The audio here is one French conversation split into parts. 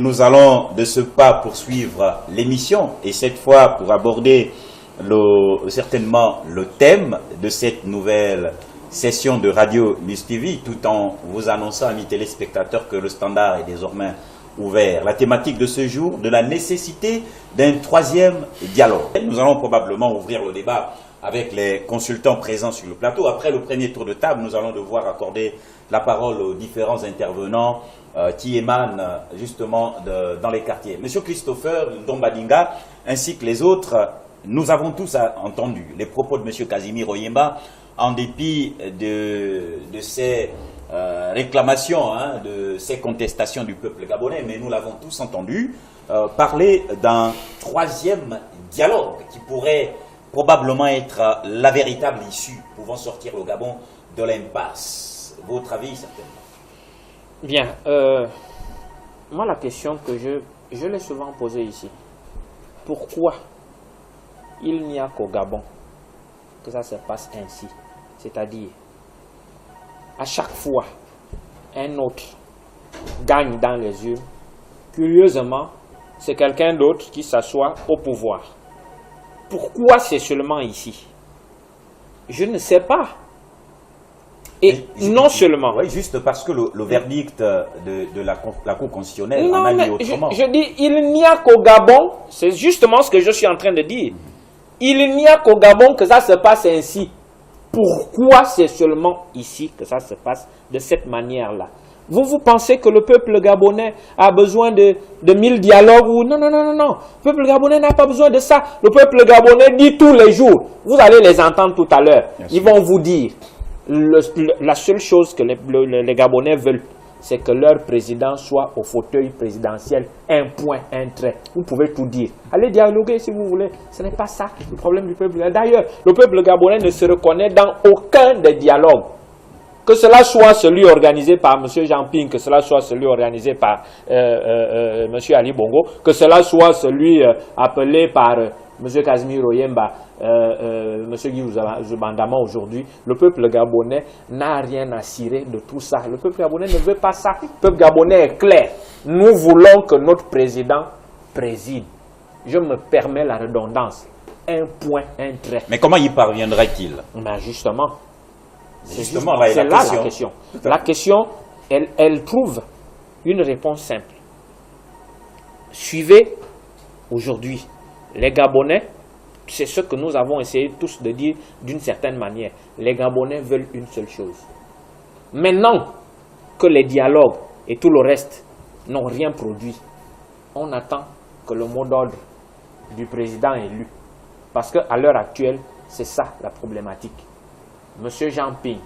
nous allons de ce pas poursuivre l'émission et cette fois pour aborder certainement le thème de cette nouvelle session de Radio Must TV, tout en vous annonçant, amis téléspectateurs, que le standard est désormais ouvert. La thématique de ce jour, de la nécessité d'un troisième dialogue. Nous allons probablement ouvrir le débat avec les consultants présents sur le plateau. Après le premier tour de table, nous allons devoir accorder la parole aux différents intervenants qui émanent justement dans les quartiers. Monsieur Christopher Ndombadinga, ainsi que les autres, nous avons tous entendu les propos de monsieur Casimir Oyemba, en dépit de ces réclamations, de ces contestations du peuple gabonais, mais nous l'avons tous entendu parler d'un troisième dialogue qui pourrait probablement être la véritable issue pouvant sortir le Gabon de l'impasse. Votre avis, certainement? Bien, moi la question que je l'ai souvent posée ici, pourquoi il n'y a qu'au Gabon que ça se passe ainsi? C'est-à-dire, à chaque fois, un autre gagne dans les urnes, curieusement, c'est quelqu'un d'autre qui s'assoit au pouvoir. Pourquoi c'est seulement ici? Je ne sais pas. Et non seulement... Oui, juste parce que le verdict de la Cour constitutionnelle en a dit autrement. Je dis, il n'y a qu'au Gabon, c'est justement ce que je suis en train de dire. Il n'y a qu'au Gabon que ça se passe ainsi. Pourquoi c'est seulement ici que ça se passe de cette manière-là? Vous pensez que le peuple gabonais a besoin de 1000 dialogues ou... Non, non, non, non, non. Le peuple gabonais n'a pas besoin de ça. Le peuple gabonais dit tous les jours. Vous allez les entendre tout à l'heure. Ils vont vous dire, la seule chose que les Gabonais veulent, c'est que leur président soit au fauteuil présidentiel, un point, un trait. Vous pouvez tout dire. Allez dialoguer si vous voulez. Ce n'est pas ça le problème du peuple. D'ailleurs, le peuple gabonais ne se reconnaît dans aucun des dialogues. Que cela soit celui organisé par M. Jean-Ping, que cela soit celui organisé par M. Ali Bongo, que cela soit celui appelé par M. Casimir Oyemba, M. Guy Zubandama aujourd'hui, le peuple gabonais n'a rien à cirer de tout ça. Le peuple gabonais ne veut pas ça. Le peuple gabonais est clair. Nous voulons que notre président préside. Je me permets la redondance. Un point, un trait. Mais comment y parviendrait-il? Ben justement. C'est là la question. La question, elle trouve une réponse simple. Suivez aujourd'hui les Gabonais, c'est ce que nous avons essayé tous de dire d'une certaine manière. Les Gabonais veulent une seule chose. Maintenant que les dialogues et tout le reste n'ont rien produit, on attend que le mot d'ordre du président élu. Parce qu'à l'heure actuelle, c'est ça la problématique. Monsieur Jean-Ping,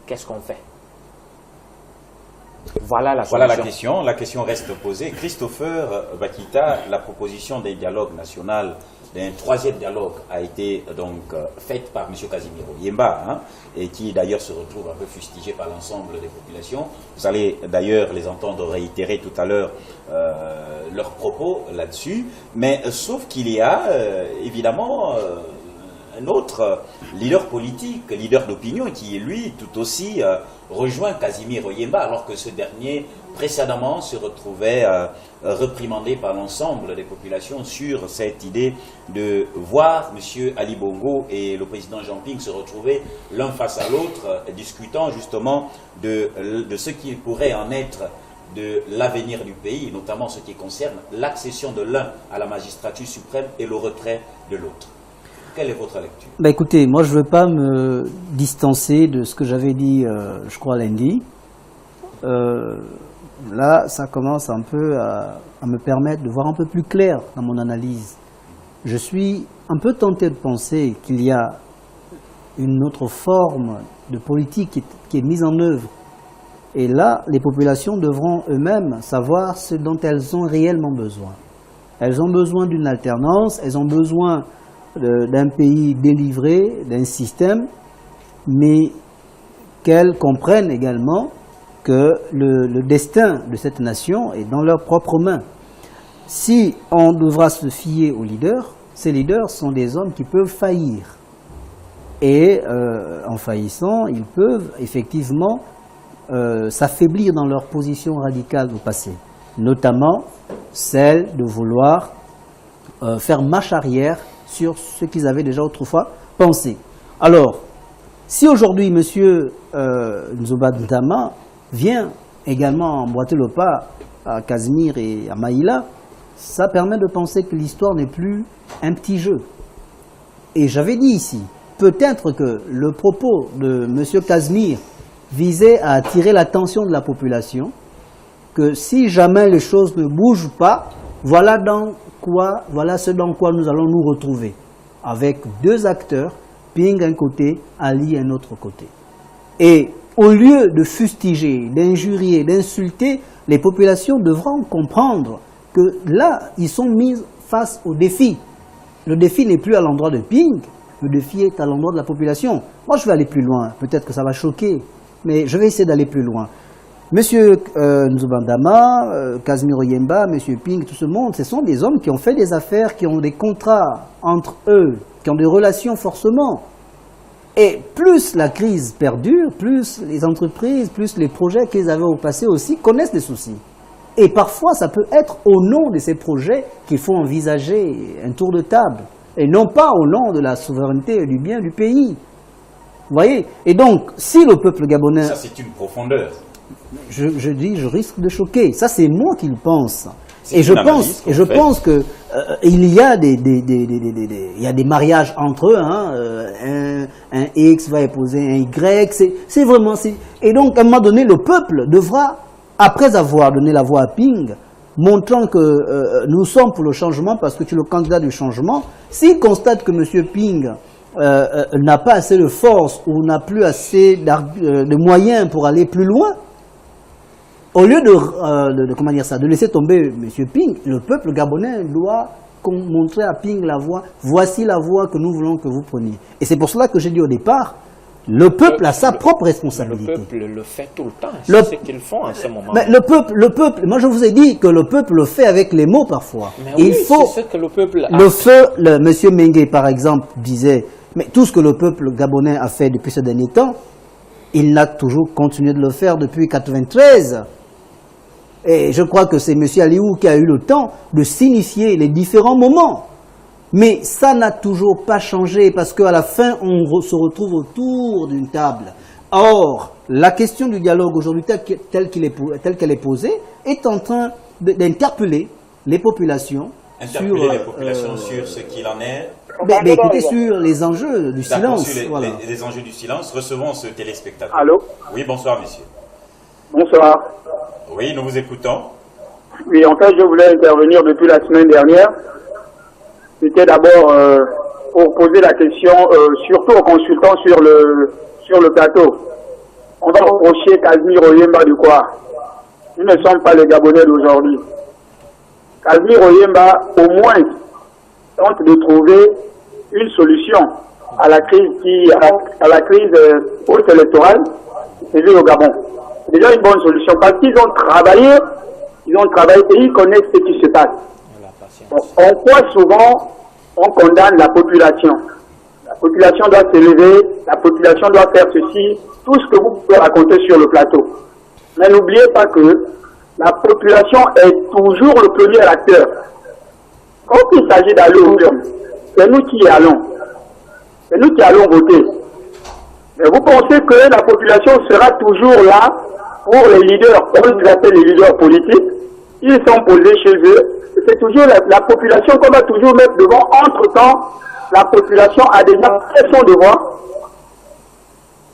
qu'est-ce qu'on fait? Voilà la question. La question reste posée. Christopher Bakita, la proposition d'un dialogue national, d'un troisième dialogue, a été donc faite par M. Casimir Oyemba, et qui d'ailleurs se retrouve un peu fustigé par l'ensemble des populations. Vous allez d'ailleurs les entendre réitérer tout à l'heure leurs propos là-dessus. Mais sauf qu'il y a évidemment... un autre leader politique, leader d'opinion, qui lui tout aussi rejoint Casimir Oyemba, alors que ce dernier précédemment se retrouvait réprimandé par l'ensemble des populations sur cette idée de voir M. Ali Bongo et le président Jean-Ping se retrouver l'un face à l'autre, discutant justement de ce qui pourrait en être de l'avenir du pays, notamment ce qui concerne l'accession de l'un à la magistrature suprême et le retrait de l'autre. Quelle est votre lecture? Écoutez, moi je ne veux pas me distancer de ce que j'avais dit, je crois, lundi. Là, ça commence un peu à me permettre de voir un peu plus clair dans mon analyse. Je suis un peu tenté de penser qu'il y a une autre forme de politique qui est mise en œuvre. Et là, les populations devront eux-mêmes savoir ce dont elles ont réellement besoin. Elles ont besoin d'une alternance, elles ont besoin d'un pays délivré, d'un système, mais qu'elles comprennent également que le destin de cette nation est dans leurs propres mains. Si on devra se fier aux leaders, ces leaders sont des hommes qui peuvent faillir. Et en faillissant, ils peuvent effectivement s'affaiblir dans leur position radicale au passé. Notamment celle de vouloir faire marche arrière sur ce qu'ils avaient déjà autrefois pensé. Alors, si aujourd'hui M. Nzoba Ntama vient également emboîter le pas à Casimir et à Maïla, ça permet de penser que l'histoire n'est plus un petit jeu. Et j'avais dit ici, peut-être que le propos de M. Casimir visait à attirer l'attention de la population, que si jamais les choses ne bougent pas, voilà ce dans quoi nous allons nous retrouver, avec deux acteurs, Ping d'un côté, Ali un autre côté. Et au lieu de fustiger, d'injurier, d'insulter, les populations devront comprendre que là, ils sont mis face au défi. Le défi n'est plus à l'endroit de Ping, le défi est à l'endroit de la population. Moi, je vais aller plus loin. Peut-être que ça va choquer, mais je vais essayer d'aller plus loin. Monsieur Nzoba Ntama, Casimir Oyemba, Monsieur Ping, tout ce monde, ce sont des hommes qui ont fait des affaires, qui ont des contrats entre eux, qui ont des relations forcément. Et plus la crise perdure, plus les entreprises, plus les projets qu'ils avaient au passé aussi connaissent des soucis. Et parfois, ça peut être au nom de ces projets qu'il faut envisager un tour de table, et non pas au nom de la souveraineté et du bien du pays. Vous voyez? Et donc, si le peuple gabonais... Ça, c'est une profondeur. Je dis, je risque de choquer. Ça, c'est moi qui le pense. Et je pense que il y a des mariages entre eux. Hein, un X va épouser un Y. C'est vraiment... Et donc, à un moment donné, le peuple devra, après avoir donné la voix à Ping, montrant que nous sommes pour le changement parce que tu es le candidat du changement, s'il constate que M. Ping n'a pas assez de force ou n'a plus assez de moyens pour aller plus loin, au lieu de laisser tomber M. Ping, le peuple gabonais doit montrer à Ping la voie. Voici la voie que nous voulons que vous preniez. Et c'est pour cela que j'ai dit au départ, le peuple a sa propre responsabilité. Le peuple le fait tout le temps. C'est ce qu'ils font en ce moment. Mais le peuple, moi je vous ai dit que le peuple le fait avec les mots parfois. Mais oui, c'est ce que le peuple a. Monsieur Mengue par exemple disait, mais tout ce que le peuple gabonais a fait depuis ces derniers temps, il n'a toujours continué de le faire depuis 1993. Et je crois que c'est M. Aliou qui a eu le temps de signifier les différents moments. Mais ça n'a toujours pas changé parce qu'à la fin, on se retrouve autour d'une table. Or, la question du dialogue aujourd'hui, telle qu'elle est posée, est en train d'interpeller les populations. Interpeller les populations sur ce qu'il en est. Écoutez, sur les enjeux du silence. Sur les enjeux du silence, recevons ce téléspectateur. Allô? Oui, bonsoir, monsieur. Bonsoir. Oui, nous vous écoutons. Oui, en fait, je voulais intervenir depuis la semaine dernière. C'était d'abord pour poser la question, surtout aux consultants sur le plateau. On va reprocher Casimir Oyemba de quoi? Nous ne sommes pas les Gabonais d'aujourd'hui. Casimir Oyemba, au moins, tente de trouver une solution à la crise post-électorale qui est au Gabon. C'est déjà une bonne solution parce qu'ils ont travaillé et ils connaissent ce qui se passe. On croit souvent, on condamne la population. La population doit s'élever, la population doit faire ceci, tout ce que vous pouvez raconter sur le plateau. Mais n'oubliez pas que la population est toujours le premier acteur. Quand il s'agit d'aller au urne, c'est nous qui y allons. C'est nous qui allons voter. Mais vous pensez que la population sera toujours là pour les leaders, on les appelle les leaders politiques, ils sont posés chez eux. C'est toujours la population qu'on va toujours mettre devant. Entre-temps, la population a déjà fait son devoir.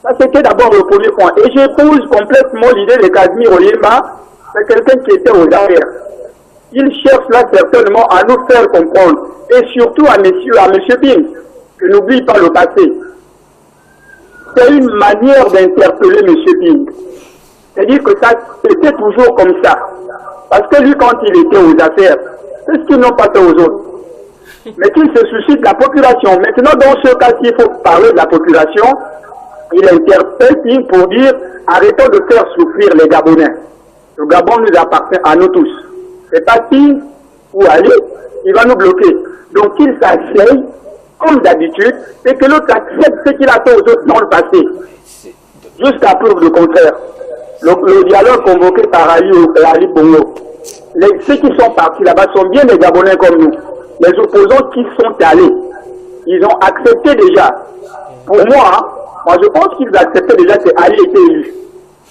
Ça, c'était d'abord le premier point. Et j'épouse complètement l'idée de Casimir Oyemba. C'est quelqu'un qui était aux arrières. Il cherche là certainement à nous faire comprendre. Et surtout à monsieur Ping, que n'oublie pas le passé. C'est une manière d'interpeller monsieur Ping. C'est-à-dire que ça, c'était toujours comme ça. Parce que lui, quand il était aux affaires, c'est ce qu'ils n'ont pas fait aux autres. Mais qu'il se soucie de la population. Maintenant, dans ce cas, s'il faut parler de la population, il interpelle Ping pour dire arrêtons de faire souffrir les Gabonais. Le Gabon nous appartient à nous tous. C'est pas Ping ou Ali, il va nous bloquer. Donc qu'il s'asseye, comme d'habitude, et que l'autre accepte ce qu'il a fait aux autres dans le passé. Jusqu'à preuve du contraire. Le dialogue convoqué par Ali Bongo, ceux qui sont partis là-bas sont bien des Gabonais comme nous. Les opposants qui sont allés, ils ont accepté déjà. Pour moi, je pense qu'ils acceptaient déjà que Ali était élu.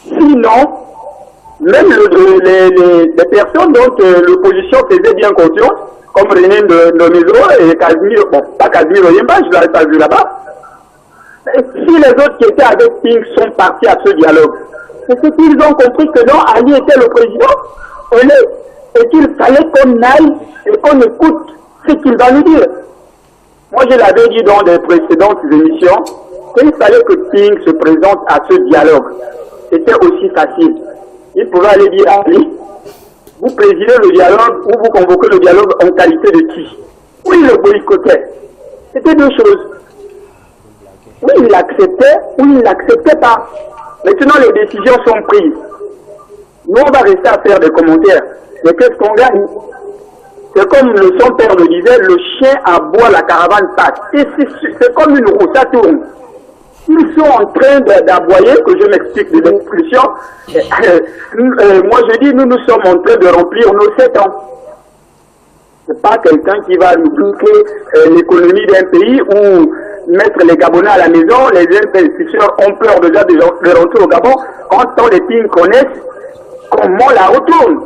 Sinon, même les personnes dont l'opposition faisait bien confiance, comme René Ndomezo et Casimir, bon, pas Casimir Oyemba, je ne l'avais pas vu là-bas. Si les autres qui étaient avec Pink sont partis à ce dialogue, c'est ce qu'ils ont compris que non, Ali était le président, et qu'il fallait qu'on aille et qu'on écoute ce qu'il va nous dire. Moi, je l'avais dit dans des précédentes émissions, qu'il fallait que Pink se présente à ce dialogue. C'était aussi facile. Il pouvait aller dire à Ali, vous présidez le dialogue ou vous convoquez le dialogue en qualité de qui? Oui, il le boycottait. C'était deux choses. Oui, il l'acceptait ou il ne l'acceptait pas. Maintenant, les décisions sont prises. Nous, on va rester à faire des commentaires. Mais qu'est-ce qu'on gagne? C'est comme son père le disait, le chien aboie, la caravane passe. Et c'est comme une roue, ça tourne. Ils sont en train d'aboyer, que je m'explique de l'expression. Moi, je dis, nous sommes en train de remplir nos 7 ans. C'est pas quelqu'un qui va nous bloquer l'économie d'un pays ou mettre les Gabonais à la maison. Les investisseurs ont peur déjà de rentrer au Gabon. Quand les pays connaissent comment la retourne.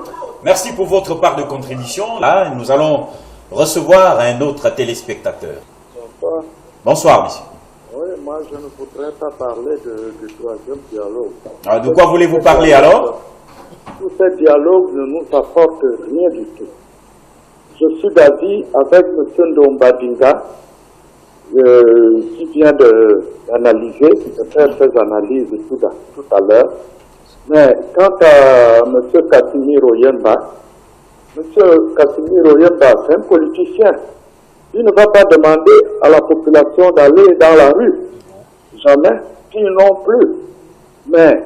Merci pour votre part de contribution. Là, nous allons recevoir un autre téléspectateur. Bonsoir. Bonsoir, monsieur. Oui, moi je ne voudrais pas parler du troisième dialogue. Alors, de quoi voulez-vous parler alors? Tout ce dialogue ne nous apporte rien du tout. Je suis d'avis avec M. Ndombadinga qui vient d'analyser, de faire ses analyses tout à l'heure. Mais quant à M. Casimir Oyemba, c'est un politicien. Il ne va pas demander à la population d'aller dans la rue. Jamais. Ils non plus. Mais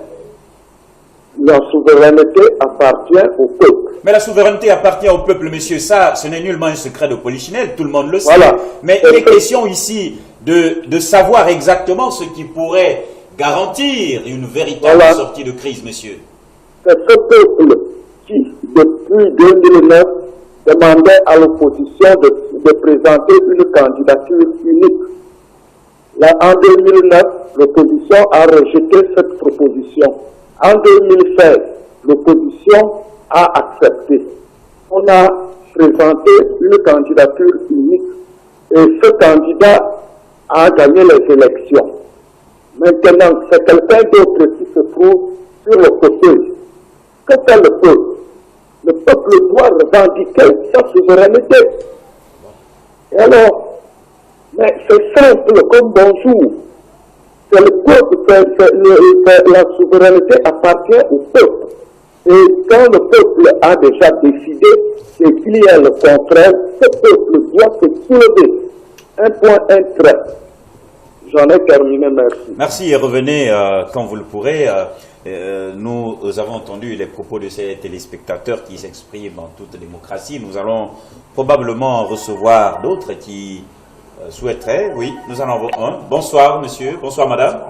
la souveraineté appartient au peuple. Mais la souveraineté appartient au peuple, monsieur. Ça, ce n'est nullement un secret de polichinelle. Tout le monde le sait. Voilà. Mais il est question ici de savoir exactement ce qui pourrait garantir une véritable sortie de crise, monsieur. C'est ce peuple qui, depuis 2009, demandait à l'opposition de présenter une candidature unique. Là, en 2009, l'opposition a rejeté cette proposition. En 2016, l'opposition a accepté. On a présenté une candidature unique et ce candidat a gagné les élections. Maintenant, c'est quelqu'un d'autre qui se trouve sur le côté. Que fait le peuple? Le peuple doit revendiquer sa souveraineté. Et alors, mais c'est simple comme bonjour. C'est le peuple, la souveraineté appartient au peuple. Et quand le peuple a déjà décidé qu'il y a le contraire, ce peuple doit se soulever. Un point, un trait. J'en ai terminé, merci. Merci et revenez quand vous le pourrez. Nous avons entendu les propos de ces téléspectateurs qui s'expriment en toute démocratie. Nous allons probablement recevoir d'autres qui souhaiteraient. Oui, nous en avons un. Bonsoir, monsieur. Bonsoir, madame.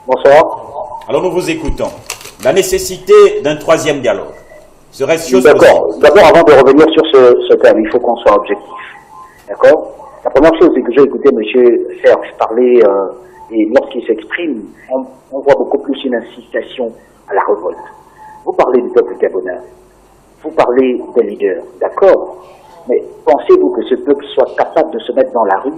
Bonsoir. Alors, nous vous écoutons. La nécessité d'un troisième dialogue. Serait-ce chose D'accord. D'abord, avant de revenir sur ce thème, il faut qu'on soit objectif. D'accord? La première chose, c'est que j'ai écouté M. Serge parler, et lorsqu'il s'exprime, on voit beaucoup plus une incitation à la révolte. Vous parlez du peuple gabonais, vous parlez des leaders, d'accord, mais pensez-vous que ce peuple soit capable de se mettre dans la rue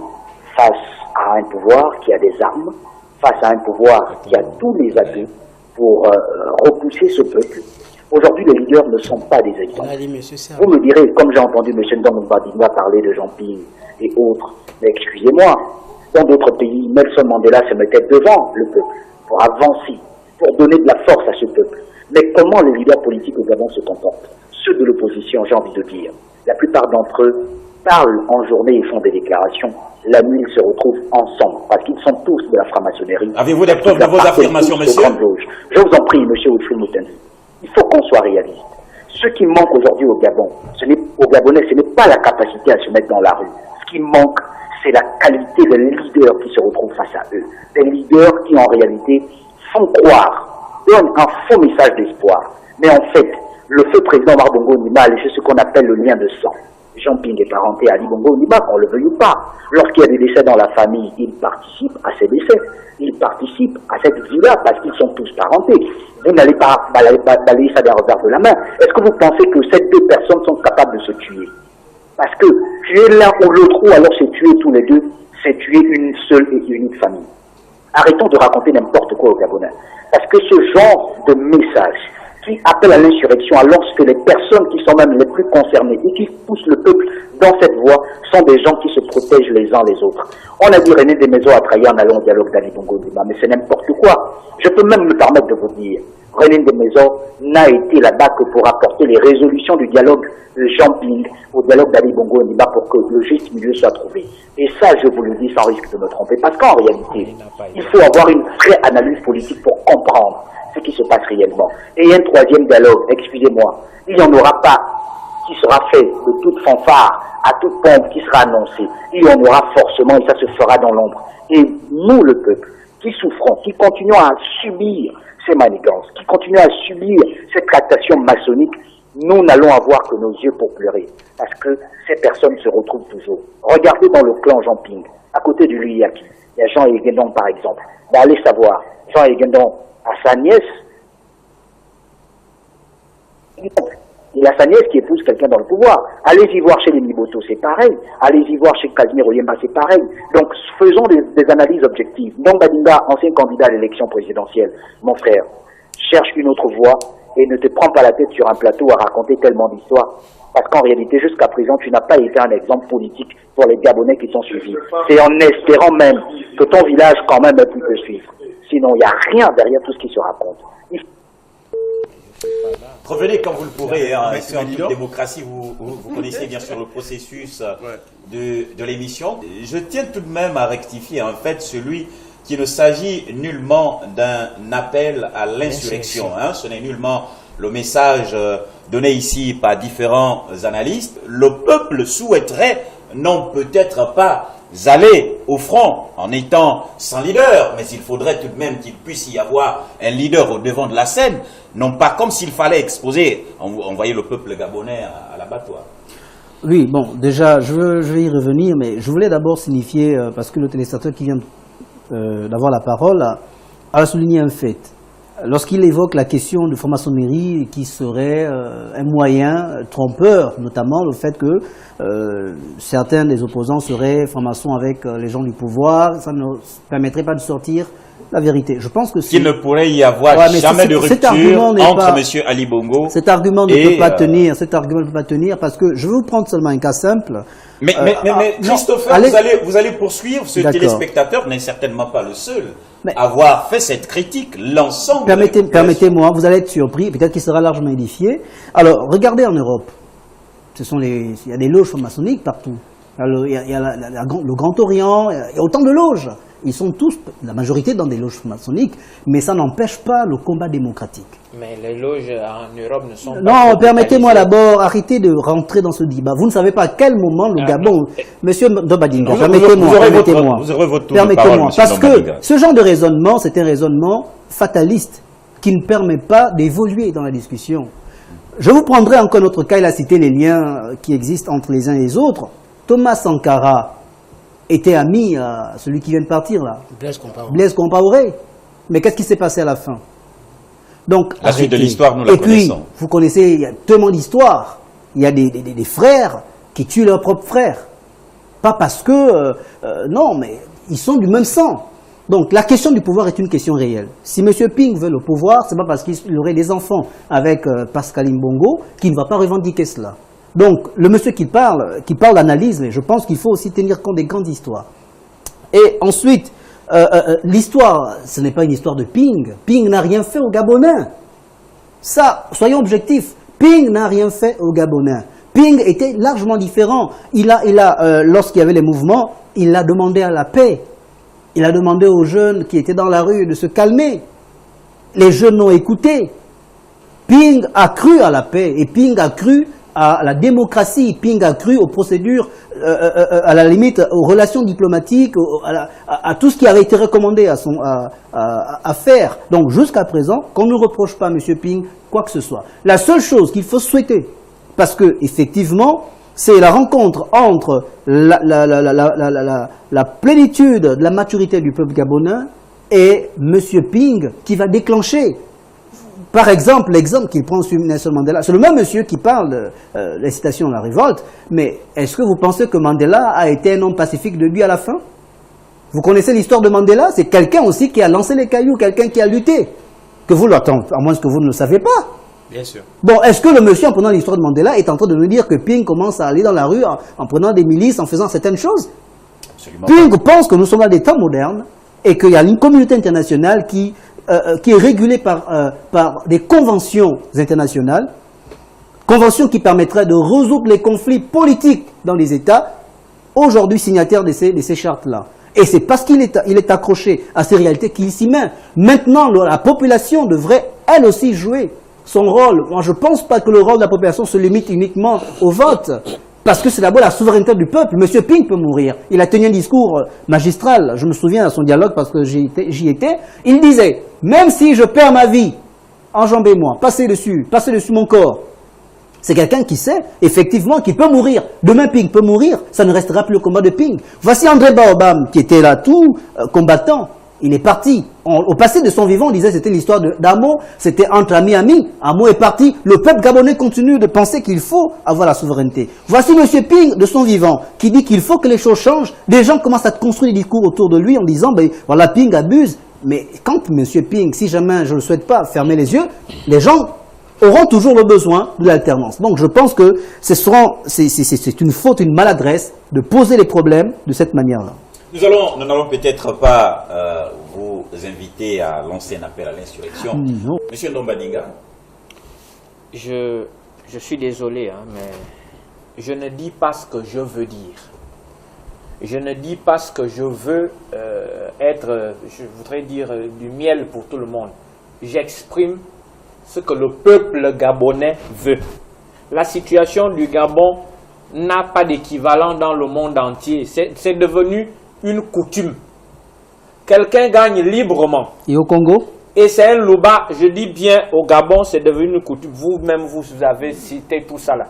face à un pouvoir qui a des armes, face à un pouvoir qui a tous les atouts pour repousser ce peuple? Aujourd'hui, les leaders ne sont pas des exemples. Vous me direz, comme j'ai entendu M. Ndombadinga parler de Jean-Pierre et autres, mais excusez-moi, dans d'autres pays, Nelson Mandela se mettait devant le peuple pour avancer, pour donner de la force à ce peuple. Mais comment les leaders politiques au Gabon se comportent? Ceux de l'opposition, j'ai envie de dire, la plupart d'entre eux parlent en journée et font des déclarations. La nuit, ils se retrouvent ensemble, parce qu'ils sont tous de la franc-maçonnerie. Avez-vous des preuves de vos affirmations, monsieur? Je vous en prie, monsieur Oudfou Moutendi. Il faut qu'on soit réaliste. Ce qui manque aujourd'hui au Gabon, aux Gabonais, ce n'est pas la capacité à se mettre dans la rue. Ce qui manque, c'est la qualité des leaders qui se retrouvent face à eux. Des leaders qui, en réalité, font croire, donnent un faux message d'espoir. Mais en fait, le feu président Omar Bongo Ondimba a laissé ce qu'on appelle le lien de sang. Jean Ping est parenté à Ali Bongo Ondimba, qu'on le veuille ou pas. Lorsqu'il y a des décès dans la famille, il participe à ces décès. Il participe à cette vie-là parce qu'ils sont tous parentés. Vous n'allez pas balayer ça d'un revers de la main. Est-ce que vous pensez que ces deux personnes sont capables de se tuer? Parce que tuer l'un ou l'autre, ou alors c'est tuer tous les deux, c'est tuer une seule et unique famille. Arrêtons de raconter n'importe quoi au Gabonais. Parce que ce genre de message qui appelle à l'insurrection, alors que les personnes qui sont même les plus concernées et qui poussent le peuple dans cette voie sont des gens qui se protègent les uns les autres. On a dit René Desmaisons a trahi en allant au dialogue d'Ali Bongo Ondimba, mais c'est n'importe quoi. Je peux même me permettre de vous dire, René Desmaisons n'a été là-bas que pour apporter les résolutions du dialogue de Jean Ping au dialogue d'Ali Bongo Ondimba pour que le juste milieu soit trouvé. Et ça, je vous le dis sans risque de me tromper, parce qu'en réalité, il faut avoir une vraie analyse politique pour comprendre ce qui se passe réellement. Et un troisième dialogue, excusez-moi, il n'y en aura pas qui sera fait de toute fanfare, à toute pompe qui sera annoncée. Il y en aura forcément et ça se fera dans l'ombre. Et nous, le peuple, qui souffrons, qui continuons à subir ces manigances, qui continuons à subir cette tractation maçonnique, nous n'allons avoir que nos yeux pour pleurer. Parce que ces personnes se retrouvent toujours. Regardez dans le clan Jean Ping, à côté de lui, il y a Jean Egendon par exemple. Mais allez savoir, Jean Egendon a sa nièce, il a sa nièce qui épouse quelqu'un dans le pouvoir. Allez-y voir chez les Niboto, c'est pareil. Allez-y voir chez Casimir Oyemba, c'est pareil. Donc, faisons des analyses objectives. Donc, Badinga, ancien candidat à l'élection présidentielle, mon frère, cherche une autre voie et ne te prends pas la tête sur un plateau à raconter tellement d'histoires. Parce qu'en réalité, jusqu'à présent, tu n'as pas été un exemple politique pour les Gabonais qui sont suivis. C'est en espérant même que ton village, quand même, ait pu te suivre. Sinon, il n'y a rien derrière tout ce qui se raconte. Revenez quand vous le pourrez, hein, c'est en toute démocratie, vous connaissez bien sûr le processus de l'émission. Je tiens tout de même à rectifier en fait celui qu'il ne s'agit nullement d'un appel à l'insurrection. Hein, ce n'est nullement le message donné ici par différents analystes. Le peuple souhaiterait, non peut-être pas aller au front en étant sans leader, mais il faudrait tout de même qu'il puisse y avoir un leader au devant de la scène, non pas comme s'il fallait exposer, envoyer le peuple gabonais à l'abattoir. Oui, bon, déjà, je vais y revenir, mais je voulais d'abord signifier, parce que le téléspectateur qui vient d'avoir la parole a souligné un fait. Lorsqu'il évoque la question de franc-maçonnerie qui serait un moyen trompeur, notamment le fait que certains des opposants seraient francs-maçons avec les gens du pouvoir, ça ne permettrait pas de sortir la vérité. Je pense que qu'il ne pourrait y avoir jamais de rupture entre M. Ali Bongo. Cet argument ne peut pas tenir. Cet argument ne peut pas tenir parce que je vais vous prendre seulement un cas simple. Mais Christopher, vous allez poursuivre. Ce téléspectateur n'est certainement pas le seul à avoir fait cette critique. L'ensemble. Permettez-moi, vous allez être surpris. Peut-être qu'il sera largement édifié. Alors, regardez en Europe. Il y a des loges maçonniques partout. Il y a le Grand Orient. Il y a autant de loges. Ils sont tous, la majorité, dans des loges maçonniques, mais ça n'empêche pas le combat démocratique. Mais les loges en Europe ne sont pas... Non, permettez-moi d'abord, arrêtez de rentrer dans ce débat. Vous ne savez pas à quel moment le Gabon... Monsieur Ndobadinga, permettez-moi. Vous aurez votre tour de parole, parce que Ndobadinga. Ce genre de raisonnement, c'est un raisonnement fataliste qui ne permet pas d'évoluer dans la discussion. Je vous prendrai encore un autre cas, il a cité les liens qui existent entre les uns et les autres. Thomas Sankara était ami à celui qui vient de partir là, Blaise Compaoré. Mais qu'est-ce qui s'est passé à la fin? Donc, la suite de l'histoire, nous la connaissons. Et puis, vous connaissez, il y a tellement d'histoires. Il y a des frères qui tuent leurs propres frères. Pas parce que... non, mais ils sont du même sang. Donc, la question du pouvoir est une question réelle. Si M. Ping veut le pouvoir, c'est pas parce qu'il aurait des enfants avec Pascal Mbongo qu'il ne va pas revendiquer cela. Donc, le monsieur qui parle d'analyse, mais je pense qu'il faut aussi tenir compte des grandes histoires. Et ensuite, l'histoire, ce n'est pas une histoire de Ping. Ping n'a rien fait aux Gabonais. Ça, soyons objectifs. Ping n'a rien fait aux Gabonais. Ping était largement différent. Lorsqu'il y avait les mouvements, il a demandé à la paix. Il a demandé aux jeunes qui étaient dans la rue de se calmer. Les jeunes l'ont écouté. Ping a cru à la paix et Ping a cru à la démocratie, Ping a cru aux procédures, à la limite aux relations diplomatiques, à tout ce qui avait été recommandé à faire. Donc jusqu'à présent, qu'on ne reproche pas à M. Ping quoi que ce soit. La seule chose qu'il faut souhaiter, parce que effectivement, c'est la rencontre entre la plénitude de la maturité du peuple gabonais et M. Ping qui va déclencher. Par exemple, l'exemple qu'il prend sur Nelson Mandela, c'est le même monsieur qui parle de l'incitation à la révolte, mais est-ce que vous pensez que Mandela a été un homme pacifique de lui à la fin? Vous connaissez l'histoire de Mandela? C'est quelqu'un aussi qui a lancé les cailloux, quelqu'un qui a lutté. Que vous l'attendez, à moins que vous ne le savez pas. Bien sûr. Bon, est-ce que le monsieur, en prenant l'histoire de Mandela, est en train de nous dire que Ping commence à aller dans la rue en prenant des milices, en faisant certaines choses? Absolument. Ping pense que nous sommes dans des temps modernes et qu'il y a une communauté internationale qui est régulée par des conventions internationales, conventions qui permettraient de résoudre les conflits politiques dans les États, aujourd'hui signataires de ces chartes-là. Et c'est parce qu'il est accroché à ces réalités qu'il s'y met. Maintenant, la population devrait, elle aussi, jouer son rôle. Moi, je ne pense pas que le rôle de la population se limite uniquement au vote. Parce que c'est d'abord la souveraineté du peuple. Monsieur Ping peut mourir. Il a tenu un discours magistral. Je me souviens de son dialogue parce que j'y étais. Il disait, même si je perds ma vie, enjambez-moi, passez dessus mon corps. C'est quelqu'un qui sait, effectivement, qu'il peut mourir. Demain, Ping peut mourir, ça ne restera plus le combat de Ping. Voici André Baobam, qui était là tout combattant. Il est parti. Au passé de son vivant, on disait que c'était l'histoire d'Amo, c'était entre amis. Amo est parti. Le peuple gabonais continue de penser qu'il faut avoir la souveraineté. Voici M. Ping, de son vivant, qui dit qu'il faut que les choses changent. Des gens commencent à construire des discours autour de lui en disant, ben voilà, Ping abuse. Mais quand M. Ping, si jamais je ne le souhaite pas, fermer les yeux, les gens auront toujours le besoin de l'alternance. Donc je pense que c'est une faute, une maladresse de poser les problèmes de cette manière-là. Nous n'allons peut-être pas vous inviter à lancer un appel à l'insurrection. Non. Monsieur Ndombadinga. Je suis désolé, hein, mais je ne dis pas ce que je veux dire. Je ne dis pas ce que je veux je voudrais dire du miel pour tout le monde. J'exprime ce que le peuple gabonais veut. La situation du Gabon n'a pas d'équivalent dans le monde entier. C'est devenu une coutume. Quelqu'un gagne librement. Et au Congo? Et c'est un louba, je dis bien, au Gabon, c'est devenu une coutume. Vous-même, vous avez cité tout ça là.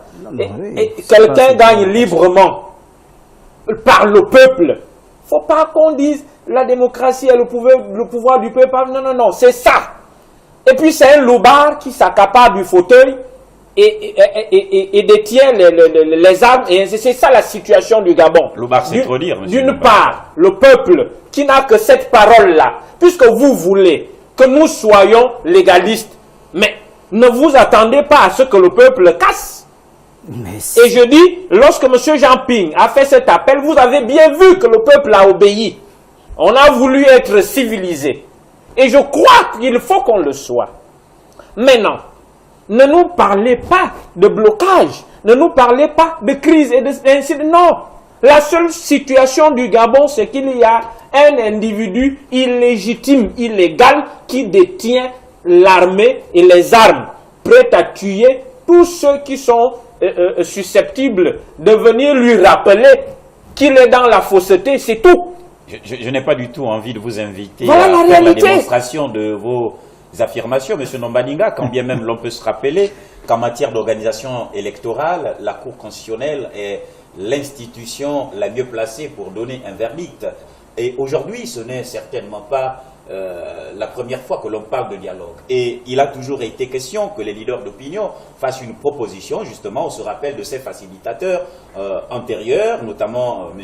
Et quelqu'un gagne librement par le peuple. Il ne faut pas qu'on dise la démocratie et le pouvoir du peuple. Non, non, non, c'est ça. Et puis c'est un loubard qui s'accapare du fauteuil et détient les armes. Et c'est ça la situation du Gabon. Loubard, c'est trop dire, monsieur. D'une part, le peuple qui n'a que cette parole-là, puisque vous voulez que nous soyons légalistes, mais ne vous attendez pas à ce que le peuple casse. Et je dis, lorsque M. Jean Ping a fait cet appel, vous avez bien vu que le peuple a obéi. On a voulu être civilisé. Et je crois qu'il faut qu'on le soit. Maintenant, ne nous parlez pas de blocage, ne nous parlez pas de crise et ainsi de non. La seule situation du Gabon, c'est qu'il y a un individu illégitime, illégal, qui détient l'armée et les armes, prêt à tuer tous ceux qui sont susceptibles de venir lui rappeler qu'il est dans la fausseté, c'est tout. Je n'ai pas du tout envie de vous inviter voilà à la faire réalité. la démonstration de vos affirmations, M. Ndombadinga, quand bien même l'on peut se rappeler qu'en matière d'organisation électorale, la Cour constitutionnelle est l'institution la mieux placée pour donner un verdict. Et aujourd'hui, ce n'est certainement pas la première fois que l'on parle de dialogue. Et il a toujours été question que les leaders d'opinion fassent une proposition, justement, on se rappelle de ces facilitateurs antérieurs, notamment M.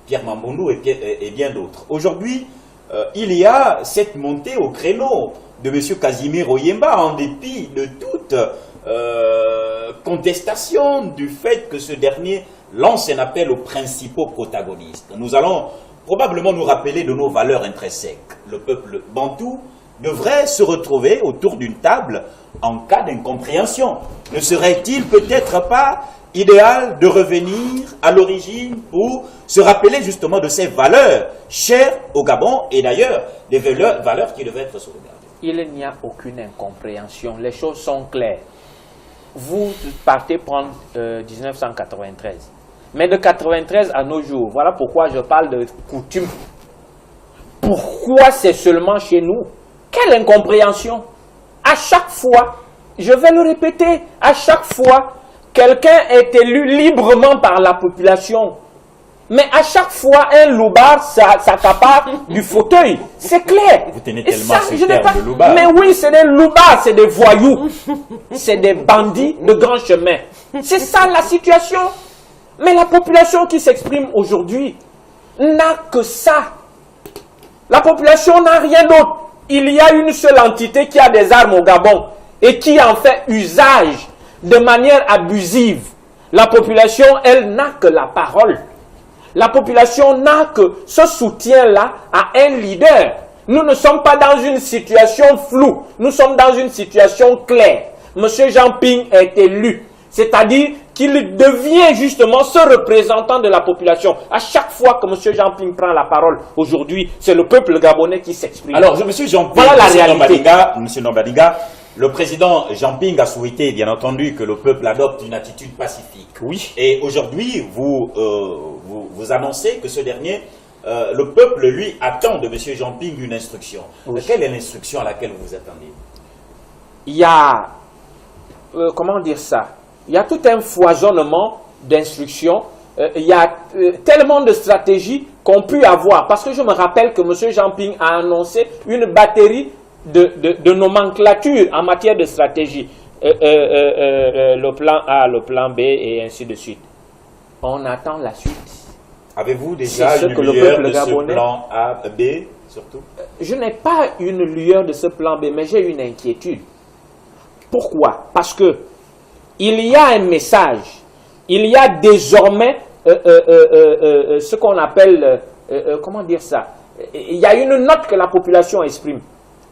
Pierre Mambondou et bien d'autres. Aujourd'hui, il y a cette montée au créneau de M. Casimir Oyemba, en dépit de toute contestation du fait que ce dernier lance un appel aux principaux protagonistes. Nous allons probablement nous rappeler de nos valeurs intrinsèques. Le peuple bantou devrait se retrouver autour d'une table en cas d'incompréhension. Ne serait-il peut-être pas idéal de revenir à l'origine pour se rappeler justement de ces valeurs chères au Gabon et d'ailleurs des valeurs qui devaient être sauvegardées? Il n'y a aucune incompréhension. Les choses sont claires. vous partez prendre 1993. Mais de 93 à nos jours, voilà pourquoi je parle de coutume. Pourquoi c'est seulement chez nous? Quelle incompréhension! À chaque fois, je vais le répéter, à chaque fois, quelqu'un est élu librement par la population. Mais à chaque fois, un loupard s'accapare du fauteuil. C'est clair. Vous tenez Et tellement ça, ce je n'ai terme de loupard. Mais oui, c'est des loupards, c'est des voyous. C'est des bandits de grand chemin. C'est ça la situation. Mais la population qui s'exprime aujourd'hui n'a que ça. La population n'a rien d'autre. Il y a une seule entité qui a des armes au Gabon et qui en fait usage de manière abusive. La population, elle, n'a que la parole. La population n'a que ce soutien-là à un leader. Nous ne sommes pas dans une situation floue. Nous sommes dans une situation claire. Monsieur Jean Ping est élu. C'est-à-dire qu'il devient justement ce représentant de la population. À chaque fois que M. Jean Ping prend la parole, aujourd'hui, c'est le peuple gabonais qui s'exprime. Alors, M. Jean Ping, voilà la réalité. M. Nombadinga, le président Jean Ping a souhaité, bien entendu, que le peuple adopte une attitude pacifique. Oui. Et aujourd'hui, vous annoncez que ce dernier, le peuple, lui, attend de M. Jean Ping une instruction. Oui. Quelle est l'instruction à laquelle vous vous attendez? Il y a, comment dire ça? Il y a tout un foisonnement d'instructions. Il y a tellement de stratégies qu'on peut avoir. Parce que je me rappelle que M. Jean Ping a annoncé une batterie de nomenclature en matière de stratégie. Le plan A, le plan B et ainsi de suite. On attend la suite. Avez-vous déjà C'est ce une que le lueur peuple de ce gabonais- plan A, B, surtout? Je n'ai pas une lueur de ce plan B, mais j'ai une inquiétude. Pourquoi? Parce que il y a un message. Il y a désormais ce qu'on appelle, comment dire ça? Il y a une note que la population exprime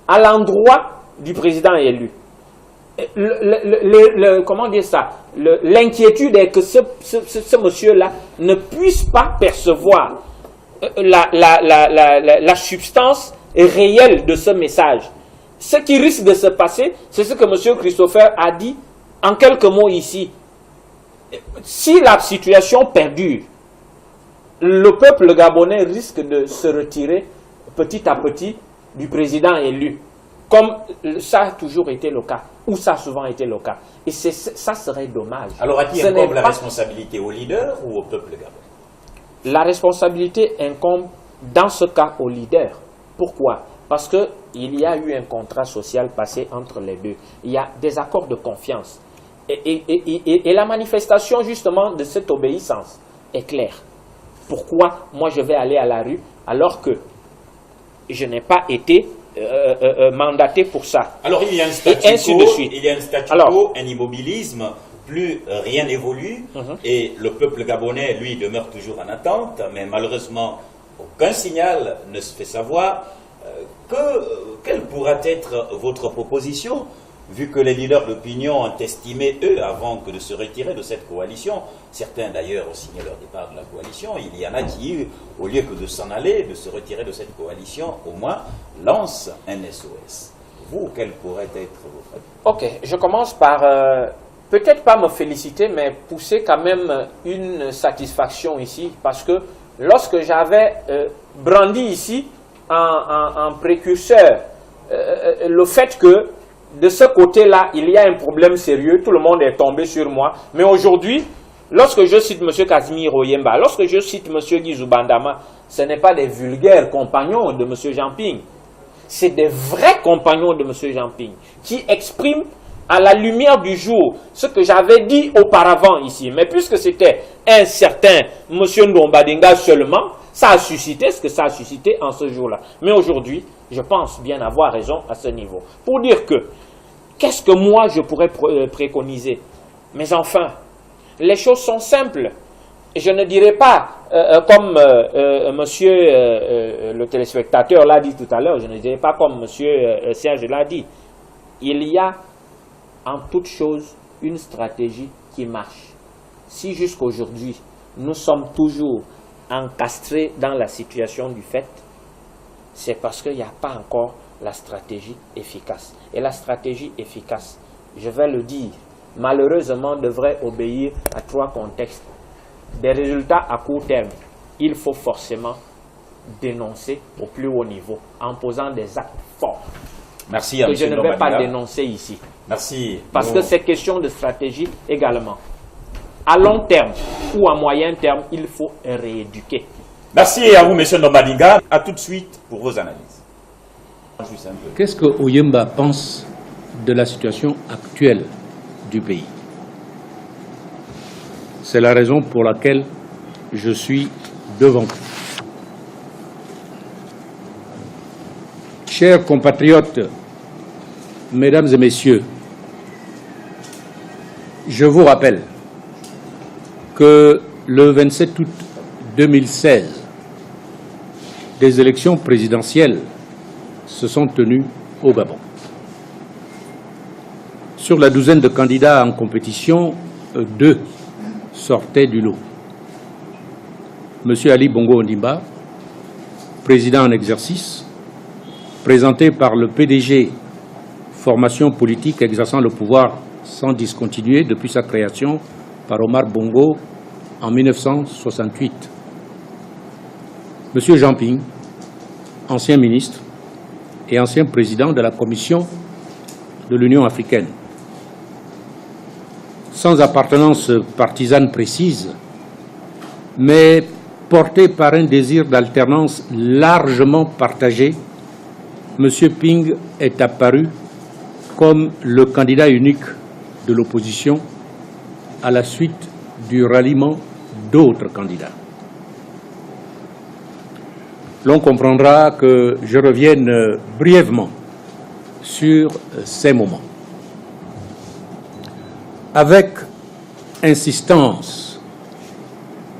à l'endroit du président élu. Comment dire ça? L'inquiétude est que ce monsieur-là ne puisse pas percevoir la substance réelle de ce message. Ce qui risque de se passer, c'est ce que M. Christopher a dit en quelques mots ici. Si la situation perdure, le peuple gabonais risque de se retirer petit à petit du président élu, comme ça a toujours été le cas, ou ça a souvent été le cas. Et ça serait dommage. Alors, à qui Ce incombe n'est la pas- responsabilité? Au leader ou au peuple gabonais? La responsabilité incombe dans ce cas au leader. Pourquoi? Parce qu'il y a eu un contrat social passé entre les deux. Il y a des accords de confiance. Et la manifestation justement de cette obéissance est claire. Pourquoi moi je vais aller à la rue alors que je n'ai pas été mandaté pour ça? Alors, il y a un Et statu ainsi quo, de suite. il y a un statu Alors- quo, un immobilisme, plus rien n'évolue, et le peuple gabonais, lui, demeure toujours en attente, mais malheureusement, aucun signal ne se fait savoir. Quelle pourra être votre proposition, vu que les leaders d'opinion ont estimé, eux, avant que de se retirer de cette coalition, certains d'ailleurs ont signé leur départ de la coalition, il y en a qui, au lieu que de s'en aller, de se retirer de cette coalition, au moins, lancent un SOS. Vous, quel pourrait être votre... Ok, je commence par peut-être pas me féliciter, mais pousser quand même une satisfaction ici, parce que lorsque j'avais brandi ici en précurseur le fait que de ce côté-là, il y a un problème sérieux, tout le monde est tombé sur moi, mais aujourd'hui, lorsque je cite M. Casimir Oyemba, lorsque je cite M. Guizou Bandama, ce n'est pas des vulgaires compagnons de M. Jean Ping, c'est des vrais compagnons de M. Jean Ping qui expriment à la lumière du jour ce que j'avais dit auparavant ici. Mais puisque c'était un certain M. Ndombadinga seulement, ça a suscité ce que ça a suscité en ce jour-là. Mais aujourd'hui, je pense bien avoir raison à ce niveau. Pour dire que, qu'est-ce que moi je pourrais préconiser? Mais enfin, les choses sont simples. Je ne dirais pas, comme monsieur le téléspectateur l'a dit tout à l'heure, je ne dirais pas comme monsieur Serge l'a dit. Il y a en toute chose une stratégie qui marche. Si jusqu'aujourd'hui, nous sommes toujours encastrés dans la situation du fait, c'est parce qu'il n'y a pas encore la stratégie efficace. Et la stratégie efficace, je vais le dire, malheureusement, devrait obéir à 3 contextes. Des résultats à court terme, il faut forcément dénoncer au plus haut niveau en posant des actes forts. Merci à que M. je ne vais pas Ndombadinga. dénoncer ici. Merci. Parce que c'est question de stratégie également. À long terme ou à moyen terme, il faut rééduquer. Merci à vous, M. Ndombadinga. À tout de suite pour vos analyses. Juste un peu. Qu'est-ce que Oyemba pense de la situation actuelle du pays? C'est la raison pour laquelle je suis devant vous. Chers compatriotes, mesdames et messieurs, je vous rappelle que le 27 août 2016, des élections présidentielles se sont tenues au Gabon. Sur la douzaine de candidats en compétition, 2 sortaient du lot. M. Ali Bongo Ondimba, président en exercice, présenté par le PDG, formation politique exerçant le pouvoir sans discontinuer depuis sa création par Omar Bongo en 1968. M. Jean Ping, ancien ministre et ancien président de la Commission de l'Union africaine. Sans appartenance partisane précise, mais porté par un désir d'alternance largement partagé, M. Ping est apparu comme le candidat unique de l'opposition à la suite du ralliement d'autres candidats. L'on comprendra que je revienne brièvement sur ces moments. Avec insistance,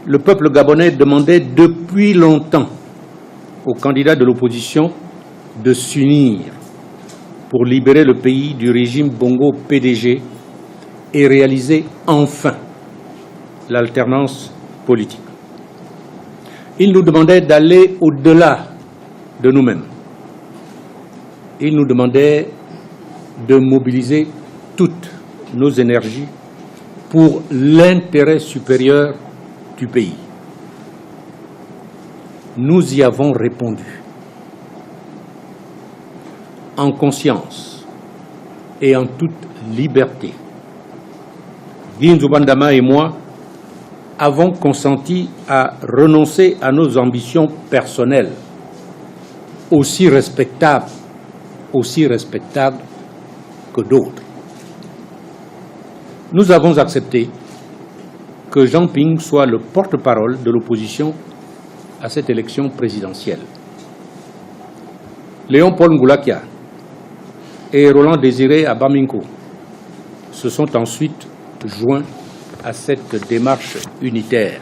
le peuple gabonais demandait depuis longtemps aux candidats de l'opposition de s'unir pour libérer le pays du régime Bongo PDG et réaliser enfin l'alternance politique. Il nous demandait d'aller au-delà de nous-mêmes. Il nous demandait de mobiliser toutes nos énergies pour l'intérêt supérieur du pays. Nous y avons répondu. En conscience et en toute liberté. Guy Bandama et moi avons consenti à renoncer à nos ambitions personnelles, aussi respectables que d'autres. Nous avons accepté que Jean Ping soit le porte-parole de l'opposition à cette élection présidentielle. Léon-Paul Ngoulakia et Roland Désiré Abaminko se sont ensuite joints à cette démarche unitaire.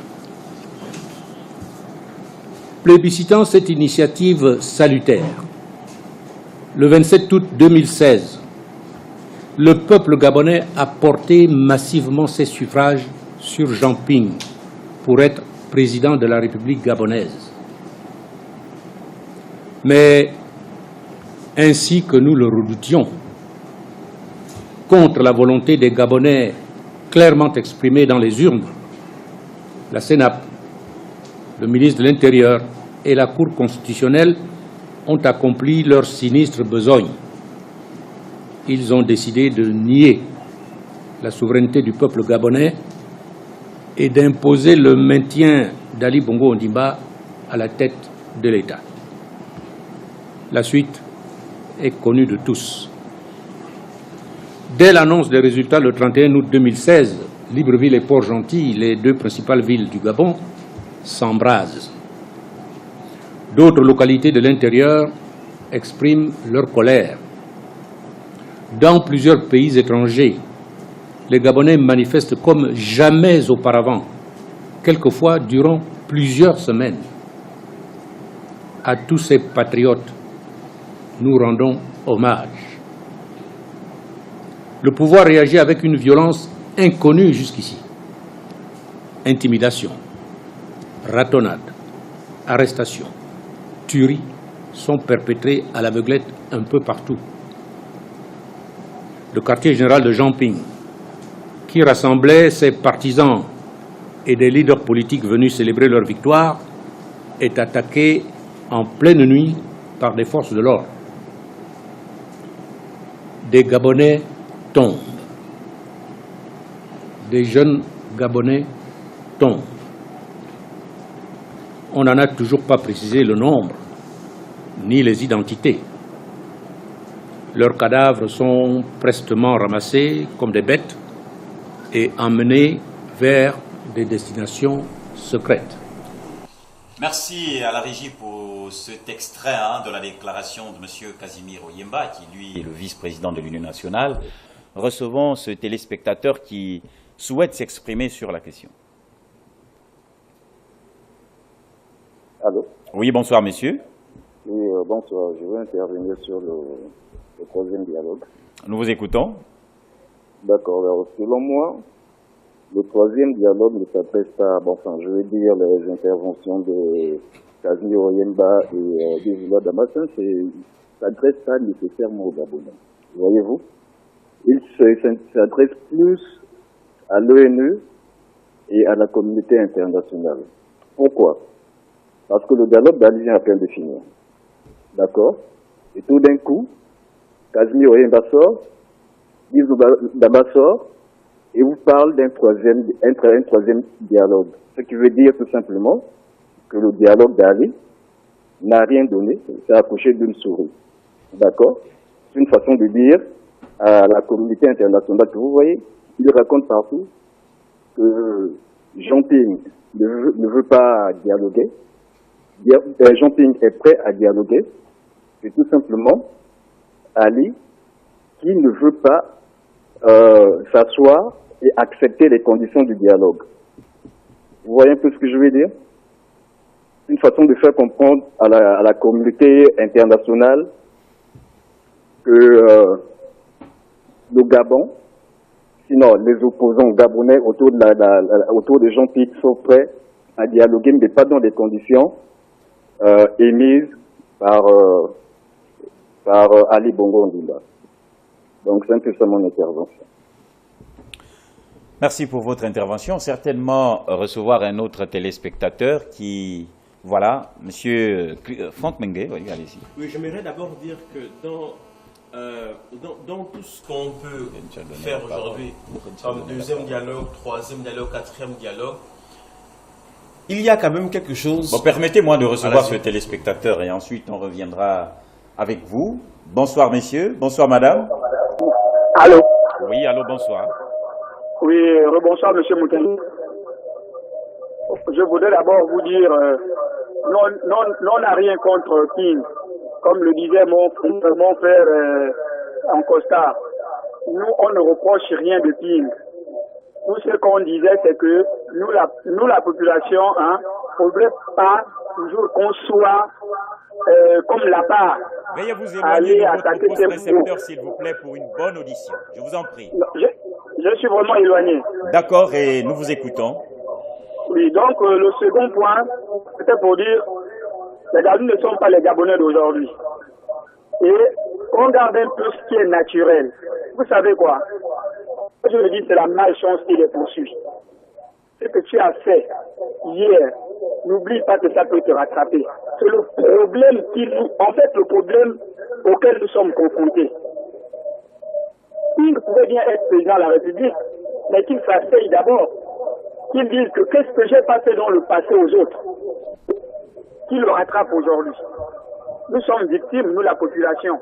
Plébiscitant cette initiative salutaire, le 27 août 2016, le peuple gabonais a porté massivement ses suffrages sur Jean Ping pour être président de la République gabonaise. Mais ainsi que nous le redoutions, contre la volonté des Gabonais clairement exprimée dans les urnes, la CENAP, le ministre de l'Intérieur et la Cour constitutionnelle ont accompli leur sinistre besogne. Ils ont décidé de nier la souveraineté du peuple gabonais et d'imposer le maintien d'Ali Bongo Ondimba à la tête de l'État. La suite est connue de tous. Dès l'annonce des résultats le 31 août 2016, Libreville et Port-Gentil, les 2 principales villes du Gabon, s'embrasent. D'autres localités de l'intérieur expriment leur colère. Dans plusieurs pays étrangers, les Gabonais manifestent comme jamais auparavant, quelquefois durant plusieurs semaines. À tous ces patriotes, nous rendons hommage. Le pouvoir réagit avec une violence inconnue jusqu'ici. Intimidation, ratonnade, arrestation, tueries sont perpétrées à l'aveuglette un peu partout. Le quartier général de Jean Ping, qui rassemblait ses partisans et des leaders politiques venus célébrer leur victoire, est attaqué en pleine nuit par des forces de l'ordre. Des Gabonais tombent. Des jeunes Gabonais tombent. On n'en a toujours pas précisé le nombre, ni les identités. Leurs cadavres sont prestement ramassés comme des bêtes et emmenés vers des destinations secrètes. Merci à la régie pour cet extrait de la déclaration de M. Casimir Oyemba, qui lui est le vice-président de l'Union nationale. Recevons ce téléspectateur qui souhaite s'exprimer sur la question. Allô? Oui, bonsoir monsieur. Oui, bonsoir. Je veux intervenir sur le troisième dialogue. Nous vous écoutons. D'accord. Alors, selon moi, le troisième dialogue ne s'adresse pas, je veux dire, les interventions de Casimir Oyemba et d'Ivoula Damascène, ça ne s'adresse pas nécessairement aux Gabonais. Voyez-vous? Il s'adresse plus à l'ONU et à la communauté internationale. Pourquoi? Parce que le dialogue d'Ali vient à peine de finir. D'accord? Et tout d'un coup, Casimir Oyemba sort, Ivoula sort, et vous parle d'un troisième dialogue. Ce qui veut dire tout simplement que le dialogue d'Ali n'a rien donné, c'est accouché d'une souris. D'accord? C'est une façon de dire à la communauté internationale que vous voyez, il raconte partout que Jean Ping ne veut pas dialoguer. Jean Ping est prêt à dialoguer. C'est tout simplement Ali qui ne veut pas s'asseoir et accepter les conditions du dialogue. Vous voyez un peu ce que je veux dire? Une façon de faire comprendre à la communauté internationale que le Gabon, sinon les opposants gabonais autour de Jean Ping sont prêts à dialoguer, mais pas dans des conditions émises par Ali Bongo Ondimba. Donc c'est un peu ça mon intervention. Merci pour votre intervention. Certainement recevoir un autre téléspectateur qui... Voilà, monsieur Franck Mengue, oui, allez-y. Oui, j'aimerais d'abord dire que dans tout ce qu'on peut faire aujourd'hui, comme deuxième dialogue, troisième dialogue, quatrième dialogue, il y a quand même quelque chose... Bon, permettez-moi de recevoir ce téléspectateur et ensuite on reviendra avec vous. Bonsoir messieurs, bonsoir madame. Allô? Oui, allô, bonsoir. Oui, rebonsoir monsieur Mouteni. Je voudrais d'abord vous dire, non n'a rien contre Ping. Comme le disait mon frère en costard, nous on ne reproche rien de Ping. Tout ce qu'on disait, c'est que nous la population, ne faudrait pas toujours qu'on soit comme la part. Veuillez vous éloigner de votre poste récepteur, s'il vous plaît, pour une bonne audition. Je vous en prie. Non, je suis vraiment éloigné. D'accord, et nous vous écoutons. Oui, donc le second point, c'était pour dire, les Gabonais ne sont pas les Gabonais d'aujourd'hui. Et on garde un peu ce qui est naturel. Vous savez quoi? Je me dis, c'est la malchance qui les poursuit. Ce que tu as fait hier, n'oublie pas que ça peut te rattraper. C'est le problème le problème auquel nous sommes confrontés. Il pouvait bien être président de la République, mais qu'il s'asseye d'abord. Qu'il dise que qu'est-ce que j'ai passé dans le passé aux autres, qu'il le rattrape aujourd'hui. Nous sommes victimes, nous la population.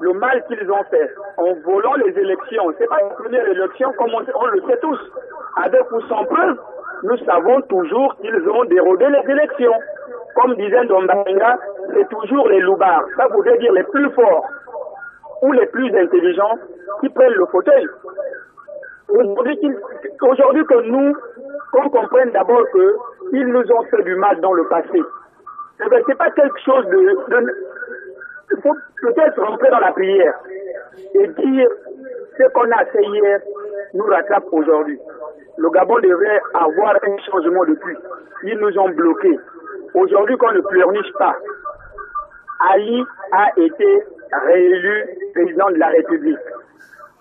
Le mal qu'ils ont fait en volant les élections, c'est pas la première élection comme on le sait tous. Avec ou sans preuve, nous savons toujours qu'ils ont dérobé les élections. Comme disait Ndombenga, c'est toujours les loubards, ça voudrait dire les plus forts ou les plus intelligents qui prennent le fauteuil. Aujourd'hui qu'on comprenne d'abord qu'ils nous ont fait du mal dans le passé. C'est pas quelque chose il faut peut-être rentrer dans la prière et dire ce qu'on a fait hier nous rattrape aujourd'hui. Le Gabon devrait avoir un changement depuis. Ils nous ont bloqués. Aujourd'hui, qu'on ne pleurniche pas. Ali a été réélu président de la République.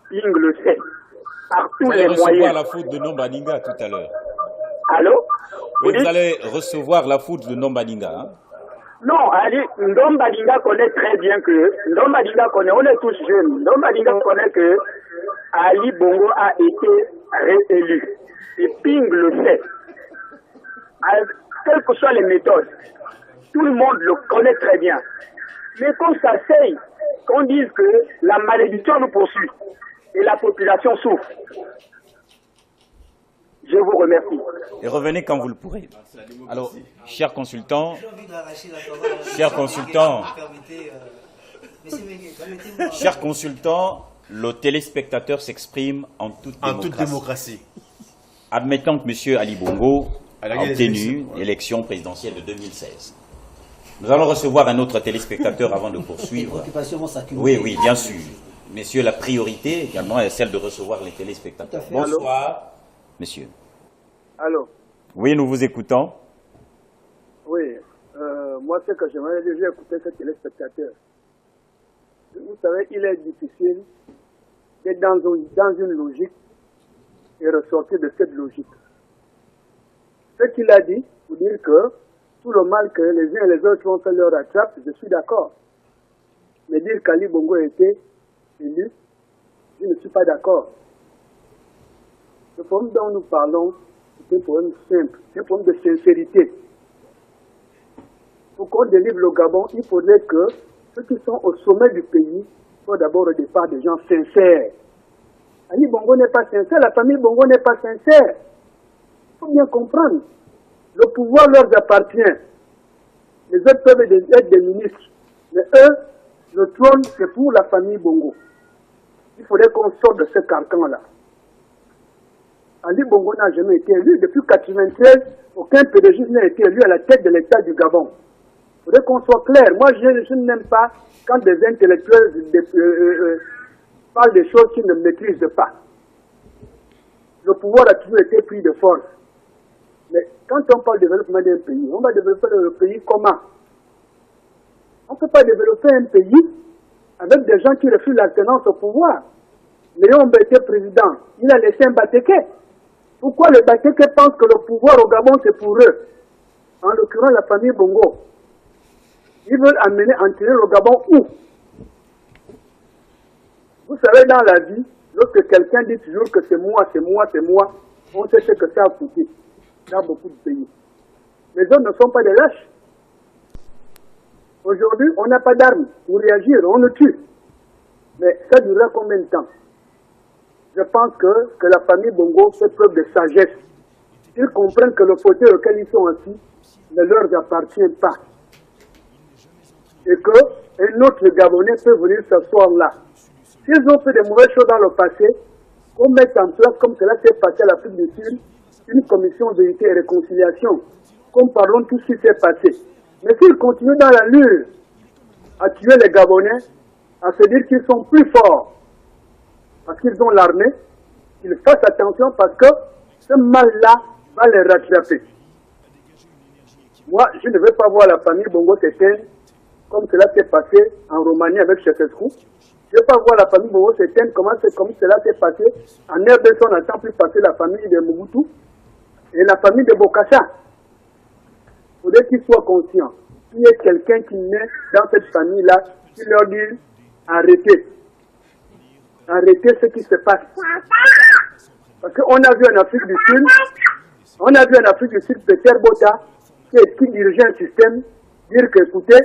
Ping le sait. par tous Vous allez les recevoir moyens. la foudre de Nombaninga tout à l'heure. Allô? Oui, vous allez recevoir la foudre de Nombaninga. Hein? Non, Ali, Ndombadinga connaît très bien que, Ndombadinga connaît, on est tous jeunes, Ndombadinga connaît que Ali Bongo a été réélu. Et Ping le sait. Quelles que soient les méthodes, tout le monde le connaît très bien. Mais qu'on s'asseye, qu'on dise que la malédiction nous poursuit et la population souffre. Je vous remercie. Et revenez quand vous le pourrez. Alors, chers consultants, le téléspectateur s'exprime en toute démocratie. Admettons que M. Ali Bongo a obtenu l'élection présidentielle de 2016. Nous allons recevoir un autre téléspectateur avant de poursuivre. Oui, bien sûr. Messieurs, la priorité également est celle de recevoir les téléspectateurs. Bonsoir, monsieur. Allô? Oui, nous vous écoutons. Oui, moi, ce que j'aimerais déjà écouter ce téléspectateur. Vous savez, il est difficile d'être dans une logique et ressortir de cette logique. Ce qu'il a dit, pour dire que tout le mal que les uns et les autres ont fait leur attrape, je suis d'accord. Mais dire qu'Ali Bongo a été élu, je ne suis pas d'accord. Le problème dont nous parlons, c'est un problème simple, c'est un problème de sincérité. Pour qu'on délivre le Gabon, il faudrait que ceux qui sont au sommet du pays soient d'abord au départ des gens sincères. Ali Bongo n'est pas sincère, la famille Bongo n'est pas sincère. Il faut bien comprendre. Le pouvoir leur appartient. Les autres peuvent être des ministres. Mais eux, le trône, c'est pour la famille Bongo. Il faudrait qu'on sorte de ce carcan-là. Ali Bongo n'a jamais été élu. Depuis 1993, aucun PDG n'a été élu à la tête de l'État du Gabon. Il faudrait qu'on soit clair. Moi, je n'aime pas quand des intellectuels parlent des choses qu'ils ne maîtrisent pas. Le pouvoir a toujours été pris de force. Mais quand on parle de développement d'un pays, on va développer le pays comment? On ne peut pas développer un pays avec des gens qui refusent l'alternance au pouvoir. Léon était président, il a laissé un Batéké. Pourquoi les Batéké pensent que le pouvoir au Gabon c'est pour eux? En l'occurrence la famille Bongo. Ils veulent enterrer le Gabon où? Vous savez, dans la vie, lorsque quelqu'un dit toujours que c'est moi, on sait ce que ça a coûté dans beaucoup de pays. Les hommes ne sont pas des lâches. Aujourd'hui, on n'a pas d'armes pour réagir, on le tue. Mais ça durera combien de temps? Je pense que la famille Bongo fait preuve de sagesse. Ils comprennent que le fauteuil auquel ils sont assis ne leur appartient pas. Et qu'un autre Gabonais peut venir s'asseoir là. S'ils ont fait des mauvaises choses dans le passé, qu'on mette en place, comme cela s'est passé à l'Afrique du Sud, une commission de vérité et réconciliation, comme parlons de tout ce qui s'est passé. Mais s'ils continuent dans l'allure à tuer les Gabonais, à se dire qu'ils sont plus forts, parce qu'ils ont l'armée, qu'ils fassent attention parce que ce mal-là va les rattraper. Moi, je ne veux pas voir la famille Bongo s'éteindre comme cela s'est passé en Roumanie avec Chefescu. Je ne veux pas voir la famille Bongo s'éteindre comme cela s'est passé en RDC. On n'attend plus passer la famille de Mobutu et la famille de Bokassa. Il faudrait qu'ils soient conscients. Qu'il y ait quelqu'un qui naît dans cette famille-là, qui leur dit arrêtez. Arrêtez ce qui se passe. Parce qu'on a vu en Afrique du Sud, Peter Bota, qui dirigeait un système, dire que, écoutez,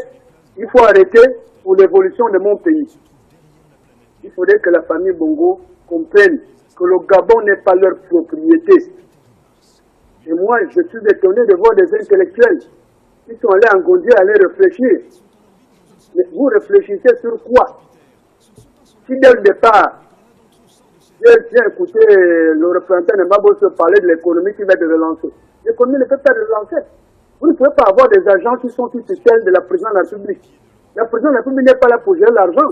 il faut arrêter pour l'évolution de mon pays. Il faudrait que la famille Bongo comprenne que le Gabon n'est pas leur propriété. Et moi, je suis étonné de voir des intellectuels qui sont allés en Gondie aller réfléchir. Mais vous réfléchissez sur quoi? Si dès le départ, j'ai écouté le représentant de Mabos parler de l'économie qui va être relancée. L'économie ne peut pas être relancée. Vous ne pouvez pas avoir des agents qui sont sous tutelle de la présidence de la République. La présidence de la République n'est pas là pour gérer l'argent.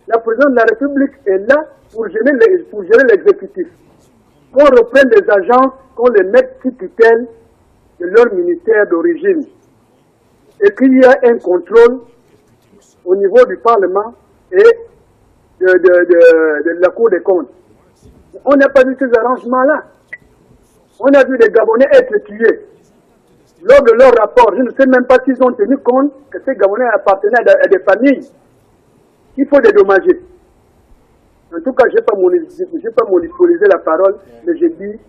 La présidence de la République est là pour gérer l'exécutif. Qu'on reprenne les agents, qu'on les mette sous tutelle de leur ministère d'origine. Et qu'il y ait un contrôle au niveau du Parlement et de la Cour des comptes. On n'a pas vu ces arrangements-là. On a vu les Gabonais être tués. Lors de leur rapport, je ne sais même pas s'ils ont tenu compte que ces Gabonais appartenaient à des familles qu'il faut dédommager. En tout cas, je n'ai pas monopolisé la parole, mais je dis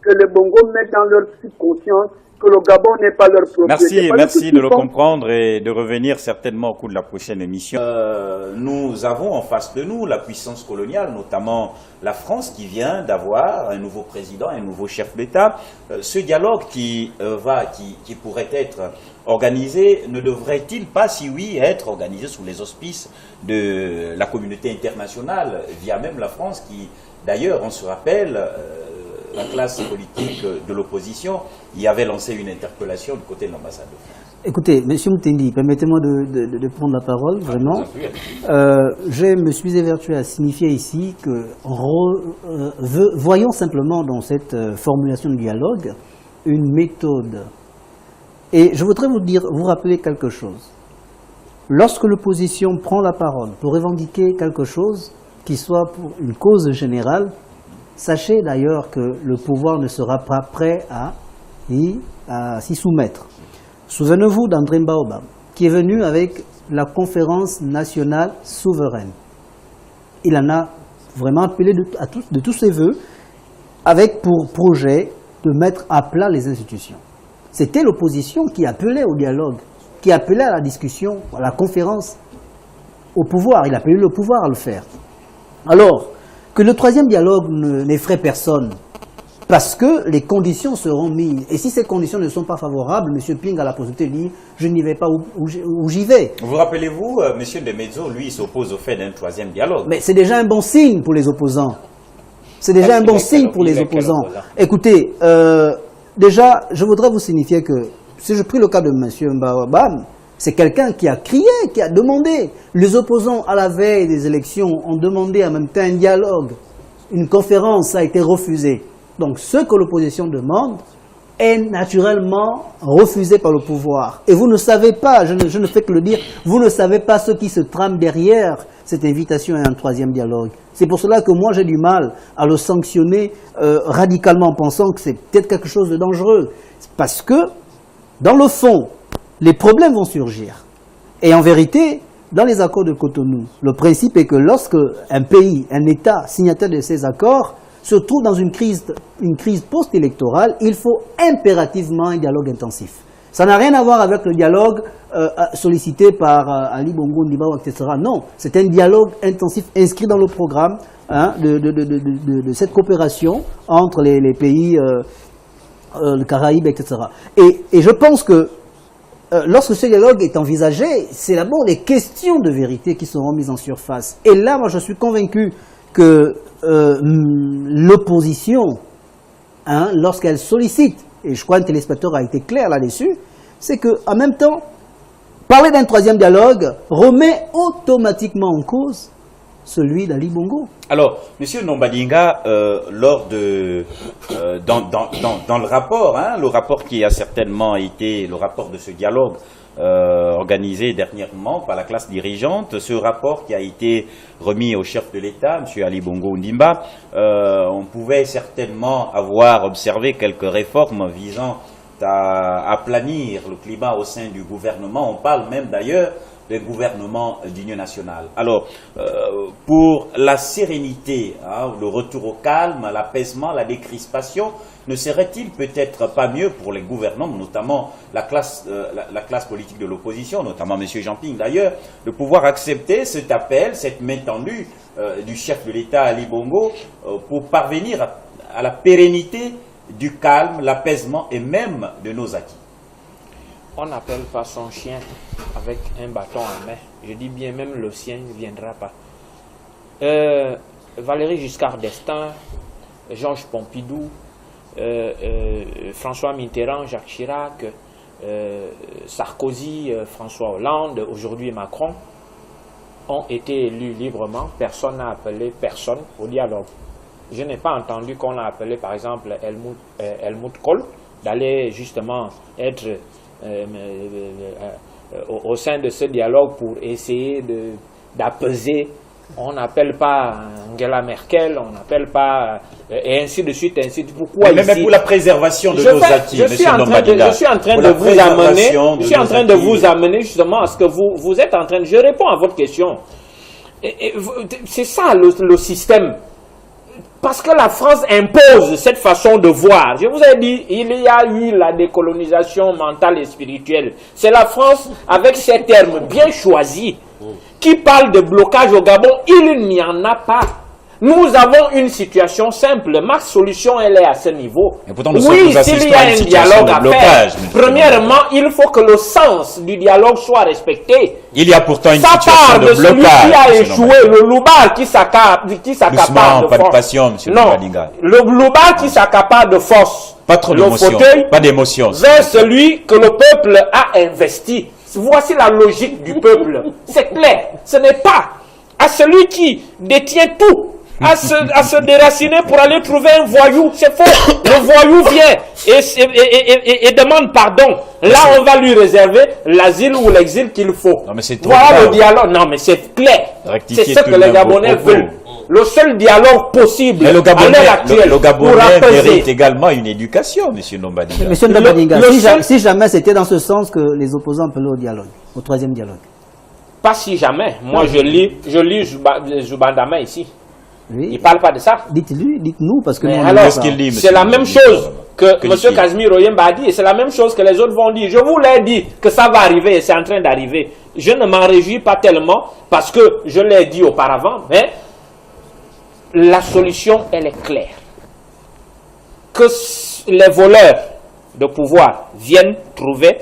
que les Bongos mettent dans leur subconscience que le Gabon n'est pas leur propriété. Merci de le comprendre et de revenir certainement au cours de la prochaine émission. Nous avons en face de nous la puissance coloniale, notamment la France qui vient d'avoir un nouveau président, un nouveau chef d'État. Ce dialogue qui pourrait être organisé, ne devrait-il pas, si oui, être organisé sous les auspices de la communauté internationale, via même la France qui, d'ailleurs, on se rappelle, la classe politique de l'opposition y avait lancé une interpellation du côté de l'ambassade de France. Écoutez, M. Moutendi, permettez-moi de prendre la parole, vraiment. Je me suis évertué à signifier ici que voyons simplement dans cette formulation de dialogue une méthode. Et je voudrais vous rappeler quelque chose. Lorsque l'opposition prend la parole pour revendiquer quelque chose qui soit pour une cause générale, sachez d'ailleurs que le pouvoir ne sera pas prêt à s'y soumettre. Souvenez-vous d'André Mbaoba, qui est venu avec la conférence nationale souveraine. Il en a vraiment appelé de tous ses voeux, avec pour projet de mettre à plat les institutions. C'était l'opposition qui appelait au dialogue, qui appelait à la discussion, à la conférence, au pouvoir. Il appelait le pouvoir à le faire. Alors, que le troisième dialogue n'effraie personne, parce que les conditions seront mises. Et si ces conditions ne sont pas favorables, M. Ping a la possibilité de dire « je n'y vais pas où j'y vais ». Vous rappelez-vous, M. de Mezzo, lui, s'oppose au fait d'un troisième dialogue. Mais c'est déjà un bon signe pour les opposants. C'est déjà un bon signe pour les opposants. Écoutez, déjà, je voudrais vous signifier que, si je pris le cas de M. Mbaoba, c'est quelqu'un qui a crié, qui a demandé. Les opposants, à la veille des élections, ont demandé en même temps un dialogue. Une conférence a été refusée. Donc, ce que l'opposition demande est naturellement refusé par le pouvoir. Et vous ne savez pas, je ne fais que le dire, vous ne savez pas ce qui se trame derrière cette invitation à un troisième dialogue. C'est pour cela que moi j'ai du mal à le sanctionner radicalement en pensant que c'est peut-être quelque chose de dangereux. Parce que, dans le fond, les problèmes vont surgir. Et en vérité, dans les accords de Cotonou, le principe est que lorsque un pays, un État signataire de ces accords se trouve dans une crise post-électorale, il faut impérativement un dialogue intensif. Ça n'a rien à voir avec le dialogue sollicité par Ali Bongo Ondimba, etc. Non, c'est un dialogue intensif inscrit dans le programme de cette coopération entre les pays, le Caraïbes, etc. Et je pense que lorsque ce dialogue est envisagé, c'est d'abord les questions de vérité qui seront mises en surface. Et là, moi, je suis convaincu que l'opposition, lorsqu'elle sollicite, et je crois que le téléspectateur a été clair là-dessus, c'est qu'en même temps, parler d'un troisième dialogue remet automatiquement en cause celui d'Ali Bongo. Alors, M. Nombadinga, dans le rapport qui a certainement été le rapport de ce dialogue organisé dernièrement par la classe dirigeante, ce rapport qui a été remis au chef de l'État, M. Ali Bongo Ondimba, on pouvait certainement avoir observé quelques réformes visant à aplanir le climat au sein du gouvernement. On parle même d'ailleurs d'un gouvernement d'union nationale. Alors, pour la sérénité, le retour au calme, l'apaisement, la décrispation, ne serait-il peut-être pas mieux pour les gouvernants, notamment la classe politique de l'opposition, notamment M. Jean Ping d'ailleurs, de pouvoir accepter cet appel, cette main tendue du chef de l'État Ali Bongo pour parvenir à la pérennité du calme, l'apaisement et même de nos acquis? On n'appelle pas son chien avec un bâton en main. Je dis bien, même le sien ne viendra pas. Valéry Giscard d'Estaing, Georges Pompidou, François Mitterrand, Jacques Chirac, Sarkozy, François Hollande, aujourd'hui Macron, ont été élus librement. Personne n'a appelé personne au dialogue. Je n'ai pas entendu qu'on a appelé par exemple Helmut Kohl d'aller justement être au sein de ce dialogue pour essayer d'apaiser on n'appelle pas Angela Merkel, on n'appelle pas... et ainsi de suite, ainsi de suite. Pourquoi mais ici? même pour la préservation de nos acquis, je suis en train de vous amener justement à ce que vous êtes en train de... Je réponds à votre question. C'est ça le système. Parce que la France impose cette façon de voir. Je vous ai dit, il y a eu la décolonisation mentale et spirituelle. C'est la France, avec ces termes bien choisis, qui parle de blocage au Gabon. Il n'y en a pas. Nous avons une situation simple. Ma solution, elle est à ce niveau. Oui, s'il y a un dialogue à faire, premièrement, il faut que le sens du dialogue soit respecté. Il y a pourtant une ça situation de blocage. Celui qui a échoué, le loupard qui s'accapare de force. Passion, monsieur non, le loupard qui s'accapare de force. Pas trop d'émotion. Pas d'émotion. Vers celui que le peuple a investi. Voici la logique du peuple. C'est clair. Ce n'est pas à celui qui détient tout à se déraciner pour aller trouver un voyou. C'est faux. Le voyou vient et demande pardon. Là, on va lui réserver l'asile ou l'exil qu'il faut. Non, mais voilà le dialogue. Non, mais c'est clair. C'est ce que les Gabonais veulent. Le seul dialogue possible à l'heure actuelle. Le Gabonais mérite également une éducation, monsieur Nombadinga. Monsieur Nombadinga, si jamais c'était dans ce sens que les opposants appelaient au dialogue, au troisième dialogue. Pas si jamais. Moi, je lis Zubandama ici. Oui. Il ne parle pas de ça. Dites-lui, dites-nous, parce que nous, alors, c'est la même chose que M. Casimir Oyemba a dit, et c'est la même chose que les autres vont dire. Je vous l'ai dit que ça va arriver, et c'est en train d'arriver. Je ne m'en réjouis pas tellement, parce que je l'ai dit auparavant, mais la solution, elle est claire. Que les voleurs de pouvoir viennent trouver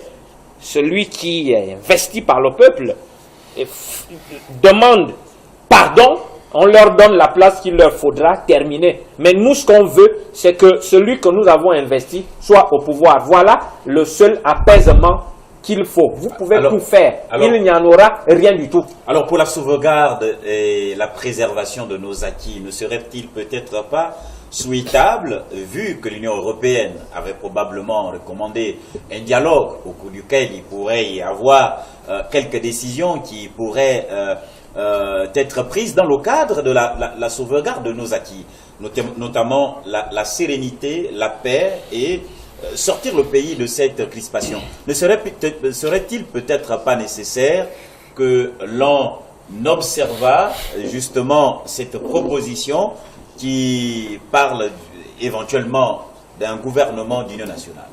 celui qui est investi par le peuple et demande pardon. On leur donne la place qu'il leur faudra, terminer. Mais nous, ce qu'on veut, c'est que celui que nous avons investi soit au pouvoir. Voilà le seul apaisement qu'il faut. Vous pouvez tout faire. Il n'y en aura rien du tout. Alors, pour la sauvegarde et la préservation de nos acquis, ne serait-il peut-être pas souhaitable, vu que l'Union européenne avait probablement recommandé un dialogue au cours duquel il pourrait y avoir quelques décisions qui pourraient... être prise dans le cadre de la sauvegarde de nos acquis, notamment la sérénité, la paix et sortir le pays de cette crispation. Ne serait-il peut-être pas nécessaire que l'on observa justement cette proposition qui parle éventuellement d'un gouvernement d'union nationale?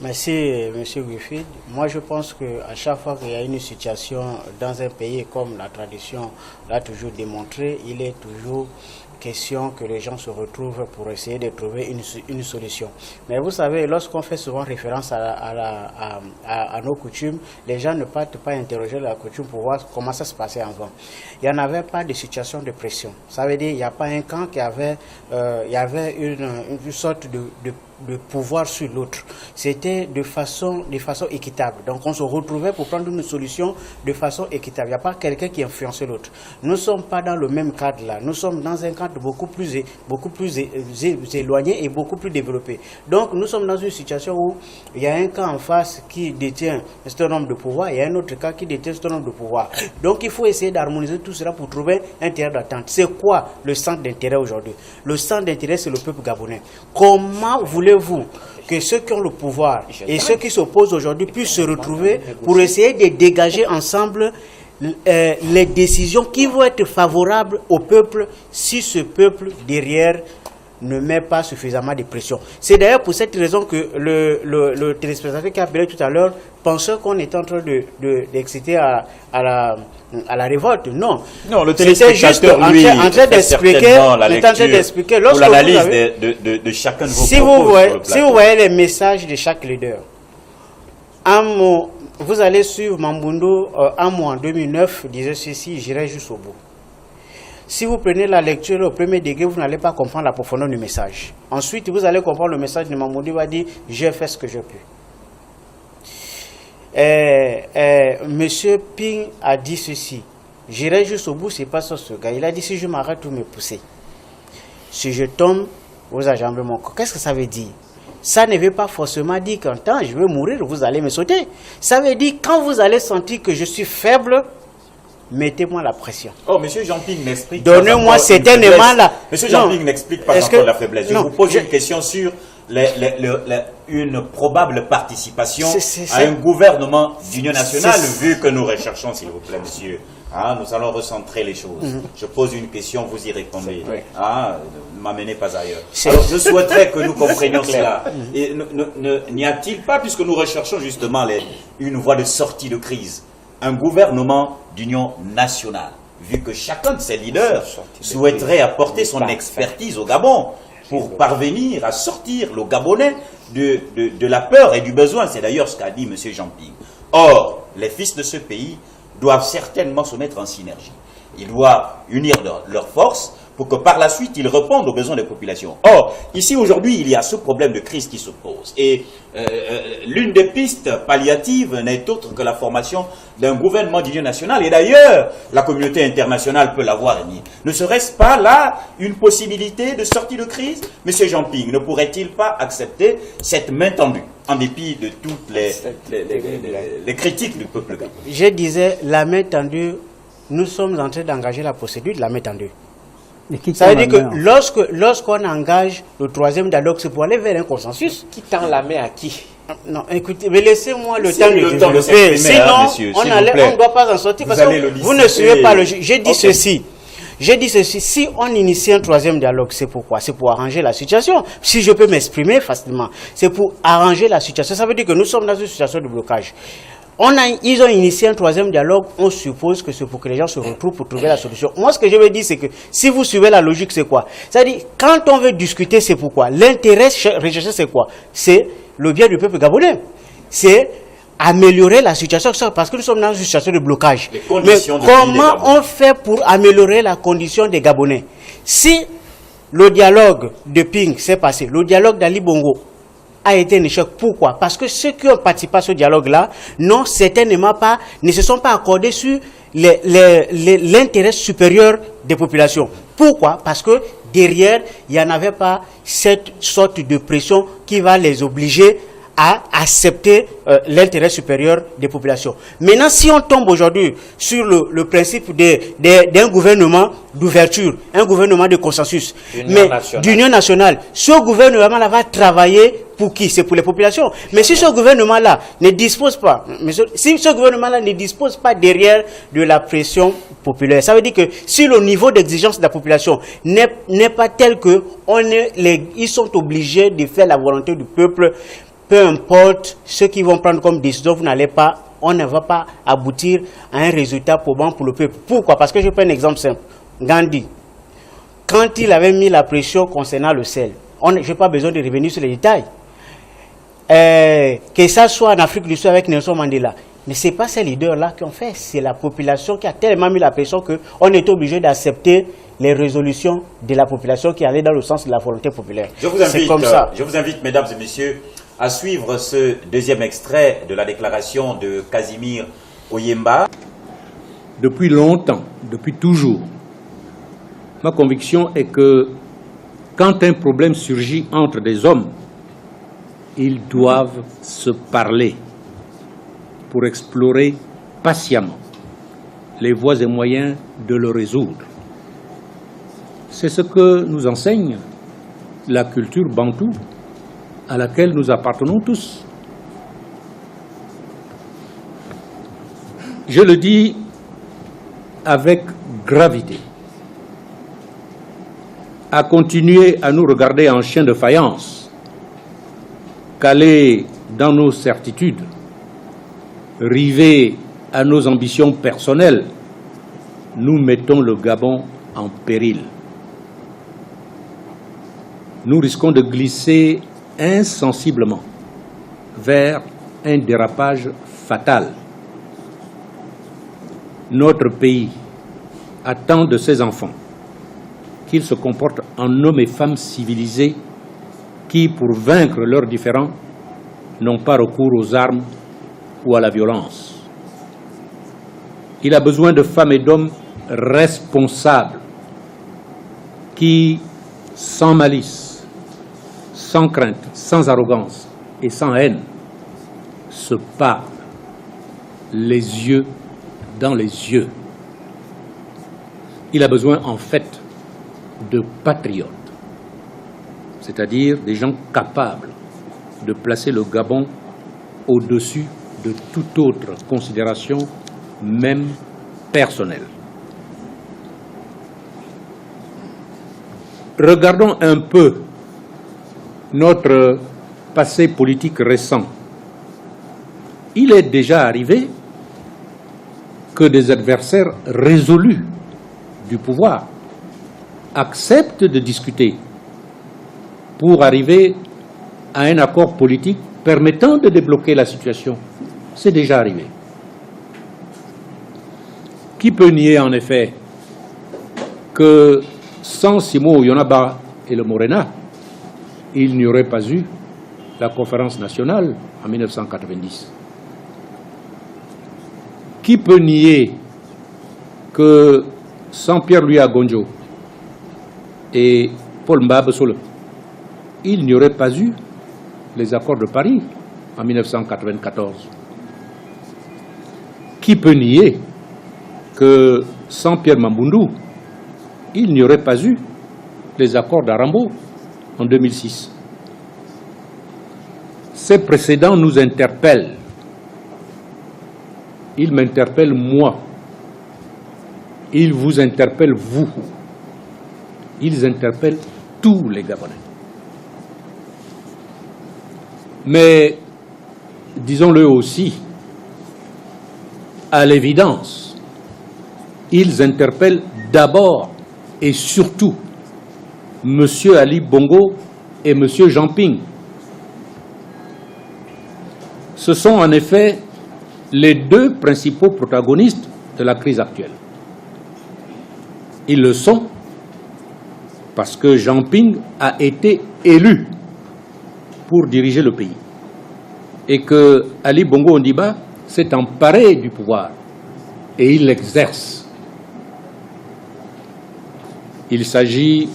Merci, M. Griffith. Moi, je pense qu'à chaque fois qu'il y a une situation dans un pays, comme la tradition l'a toujours démontré, il est toujours question que les gens se retrouvent pour essayer de trouver une solution. Mais vous savez, lorsqu'on fait souvent référence à nos coutumes, les gens ne partent pas interroger la coutume pour voir comment ça se passait avant. Il n'y en avait pas de situation de pression. Ça veut dire qu'il n'y a pas un camp qui avait, il y avait une sorte de pouvoir sur l'autre. C'était de façon équitable. Donc on se retrouvait pour prendre une solution de façon équitable. Il n'y a pas quelqu'un qui influençait l'autre. Nous ne sommes pas dans le même cadre là. Nous sommes dans un cadre beaucoup plus éloigné et beaucoup plus développé. Donc nous sommes dans une situation où il y a un camp en face qui détient un certain nombre de pouvoirs et il y a un autre camp qui détient un certain nombre de pouvoirs. Donc il faut essayer d'harmoniser tout cela pour trouver un terrain d'attente. C'est quoi le centre d'intérêt aujourd'hui? Le centre d'intérêt, c'est le peuple gabonais. Comment voulez-vous que ceux qui ont le pouvoir et ceux qui s'opposent aujourd'hui puissent se retrouver pour essayer de dégager ensemble les décisions qui vont être favorables au peuple si ce peuple derrière ne met pas suffisamment de pression? C'est d'ailleurs pour cette raison que le téléspectateur qui a appelé tout à l'heure pensait qu'on était en train d'exciter à la révolte. Non, le téléspectateur, lui, en train d'expliquer pour l'analyse de chacun de vos propos. Si vous voyez les messages de chaque leader, vous allez suivre Mambundo, en 2009, disait ceci: j'irai jusqu'au bout. Si vous prenez la lecture au premier degré, vous n'allez pas comprendre la profondeur du message. Ensuite, vous allez comprendre le message de Mambundo. Il va dire: j'ai fait ce que je peux. Monsieur Ping a dit ceci: j'irai jusqu'au bout, c'est pas ça ce gars. Il a dit: si je m'arrête, vous me poussez. Si je tombe, vous enjambez mon corps. Qu'est-ce que ça veut dire? Ça ne veut pas forcément dire qu'en temps je vais mourir, vous allez me sauter. Ça veut dire quand vous allez sentir que je suis faible, mettez-moi la pression. Oh, monsieur Jean-Ping n'explique pas. Donnez-moi certainement la. Monsieur Jean-Ping n'explique pas encore la faiblesse. Je vous pose une question sur une probable participation à un gouvernement d'union nationale, vu que nous recherchons, s'il vous plaît, monsieur. Nous allons recentrer les choses. Je pose une question, vous y répondez. Ne m'amenez pas ailleurs. Alors, je souhaiterais que nous comprenions cela. Et n'y a-t-il pas, puisque nous recherchons justement une voie de sortie de crise, un gouvernement d'union nationale, vu que chacun de ces leaders souhaiterait apporter son expertise au Gabon pour parvenir à sortir le Gabonais de la peur et du besoin. C'est d'ailleurs ce qu'a dit M. Jean-Ping. Or, les fils de ce pays doivent certainement se mettre en synergie. Ils doivent unir leurs forces pour que par la suite, ils répondent aux besoins des populations. Or, ici, aujourd'hui, il y a ce problème de crise qui se pose. Et l'une des pistes palliatives n'est autre que la formation d'un gouvernement d'union nationale. Et d'ailleurs, la communauté internationale peut l'avoir émis. Ne serait-ce pas là une possibilité de sortie de crise? Monsieur Jean-Ping, ne pourrait-il pas accepter cette main tendue, en dépit de toutes les critiques du peuple gabonais? Je disais, la main tendue, nous sommes en train d'engager la procédure de la main tendue. Ça veut dire que lorsqu'on engage le troisième dialogue, c'est pour aller vers un consensus. Qui tend la main à qui? Non, écoutez, mais laissez-moi le temps de développer. Sinon, on ne doit pas en sortir parce que vous ne suivez pas le jeu. J'ai dit ceci. J'ai dit ceci, si on initie un troisième dialogue, c'est pourquoi? C'est pour arranger la situation. Si je peux m'exprimer facilement, c'est pour arranger la situation. Ça veut dire que nous sommes dans une situation de blocage. Ils ont initié un troisième dialogue, on suppose que c'est pour que les gens se retrouvent pour trouver la solution. Moi, ce que je veux dire, c'est que si vous suivez la logique, c'est quoi? C'est-à-dire, quand on veut discuter, c'est pourquoi? L'intérêt recherché, c'est quoi? C'est le bien du peuple gabonais. C'est améliorer la situation, parce que nous sommes dans une situation de blocage. Mais comment on fait pour améliorer la condition des Gabonais? Si le dialogue de Ping s'est passé, le dialogue d'Ali Bongo a été un échec. Pourquoi? Parce que ceux qui ont participé à ce dialogue-là ne se sont pas accordés sur l'intérêt supérieur des populations. Pourquoi? Parce que derrière, il n'y en avait pas cette sorte de pression qui va les obliger à accepter l'intérêt supérieur des populations. Maintenant, si on tombe aujourd'hui sur le principe d'un gouvernement d'ouverture, un gouvernement de consensus, d'union nationale, ce gouvernement-là va travailler pour qui? C'est pour les populations. Mais si ce gouvernement-là ne dispose pas, derrière de la pression populaire, ça veut dire que si le niveau d'exigence de la population n'est pas tel que ils sont obligés de faire la volonté du peuple, peu importe ce qu'ils vont prendre comme décision, on ne va pas aboutir à un résultat probant pour le peuple. Pourquoi? Parce que je prends un exemple simple. Gandhi, quand il avait mis la pression concernant le sel, je n'ai pas besoin de revenir sur les détails. Que ça soit en Afrique du Sud avec Nelson Mandela. Mais ce n'est pas ces leaders-là qui ont fait, c'est la population qui a tellement mis la pression qu'on est obligé d'accepter les résolutions de la population qui allaient dans le sens de la volonté populaire. Je vous invite, mesdames et messieurs, à suivre ce deuxième extrait de la déclaration de Casimir Oyemba. Depuis longtemps, depuis toujours, ma conviction est que quand un problème surgit entre des hommes, ils doivent se parler pour explorer patiemment les voies et moyens de le résoudre. C'est ce que nous enseigne la culture bantoue à laquelle nous appartenons tous. Je le dis avec gravité. À continuer à nous regarder en chien de faïence, calés dans nos certitudes, rivés à nos ambitions personnelles, nous mettons le Gabon en péril. Nous risquons de glisser insensiblement vers un dérapage fatal. Notre pays attend de ses enfants qu'ils se comportent en hommes et femmes civilisés qui, pour vaincre leurs différends, n'ont pas recours aux armes ou à la violence. Il a besoin de femmes et d'hommes responsables qui, sans malice, sans crainte, sans arrogance et sans haine, se parlent les yeux dans les yeux Il a besoin en fait de patriotes, c'est-à-dire des gens capables de placer le Gabon au-dessus de toute autre considération, même personnelle. Regardons un peu notre passé politique récent. Il est déjà arrivé que des adversaires résolus du pouvoir acceptent de discuter pour arriver à un accord politique permettant de débloquer la situation. C'est déjà arrivé. Qui peut nier en effet que sans Simon Yonaba et le Morena, il n'y aurait pas eu la conférence nationale en 1990? Qui peut nier que sans Pierre-Louis Agonjo et Paul Mbabe Sole, il n'y aurait pas eu les accords de Paris en 1994? Qui peut nier que sans Pierre Mamboundou, il n'y aurait pas eu les accords d'Arambo en 2006? Ces précédents nous interpellent. Ils m'interpellent moi. Ils vous interpellent vous. Ils interpellent tous les Gabonais. Mais, disons-le aussi, à l'évidence, ils interpellent d'abord et surtout M. Ali Bongo et M. Jean Ping. Ce sont en effet les deux principaux protagonistes de la crise actuelle. Ils le sont parce que Jean Ping a été élu pour diriger le pays et que Ali Bongo Ondimba s'est emparé du pouvoir et il l'exerce. Il s'agit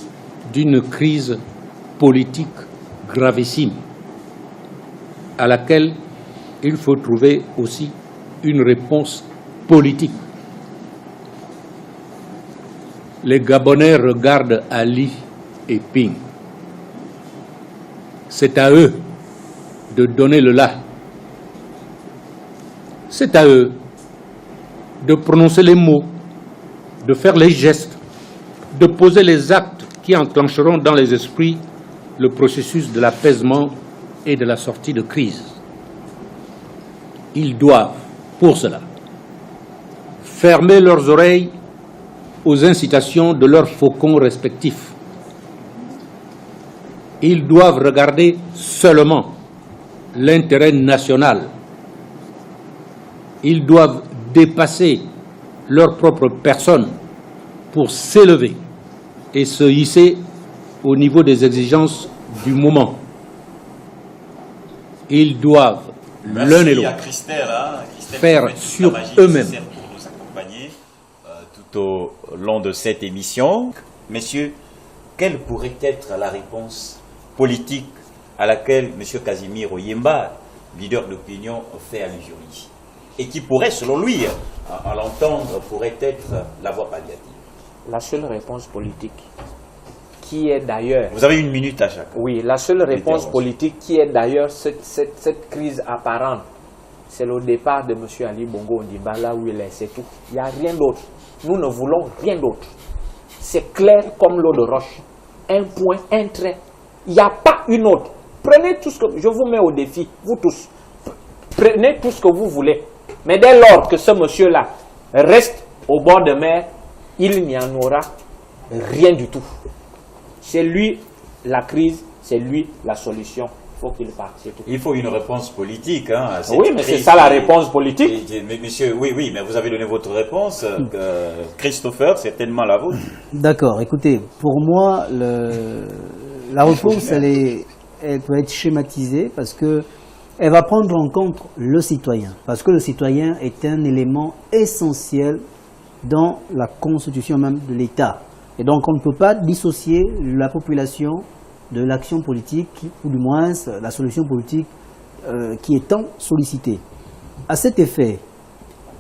d'une crise politique gravissime à laquelle il faut trouver aussi une réponse politique. Les Gabonais regardent Ali et Ping. C'est à eux de donner le là. C'est à eux de prononcer les mots, de faire les gestes, de poser les actes qui enclencheront dans les esprits le processus de l'apaisement et de la sortie de crise. Ils doivent, pour cela, fermer leurs oreilles aux incitations de leurs faucons respectifs. Ils doivent regarder seulement l'intérêt national. Ils doivent dépasser leur propre personne pour s'élever et se hisser au niveau des exigences du moment. Ils doivent, l'un et l'autre, faire sur eux-mêmes. Pour nous accompagner tout au long de cette émission. Messieurs, quelle pourrait être la réponse politique à laquelle M. Casimir Oyemba, leader d'opinion, fait allusion ici, et qui pourrait, selon lui, à l'entendre, pourrait être la voie palliative? La seule réponse politique, qui est d'ailleurs... Vous avez une minute à chaque. Oui, la seule réponse politique qui est d'ailleurs cette crise apparente, c'est le départ de M. Ali Bongo Ondimba, là où il est, c'est tout. Il n'y a rien d'autre. Nous ne voulons rien d'autre. C'est clair comme l'eau de roche. Un point, un trait. Il n'y a pas une autre. Prenez tout ce que... Je vous mets au défi, vous tous. Prenez tout ce que vous voulez. Mais dès lors que ce monsieur-là reste au bord de mer, il n'y en aura rien du tout. C'est lui la crise, c'est lui la solution. Il faut qu'il parte, c'est tout. Il faut une réponse politique. Hein, à cette oui, mais crise. c'est ça la réponse politique. Mais monsieur, oui, mais vous avez donné votre réponse. Christopher, certainement la vôtre. D'accord, écoutez, pour moi, la réponse, elle peut être schématisée parce que elle va prendre en compte le citoyen. Parce que le citoyen est un élément essentiel dans la constitution même de l'État. Et donc on ne peut pas dissocier la population de l'action politique, ou du moins la solution politique qui est tant sollicitée. À cet effet,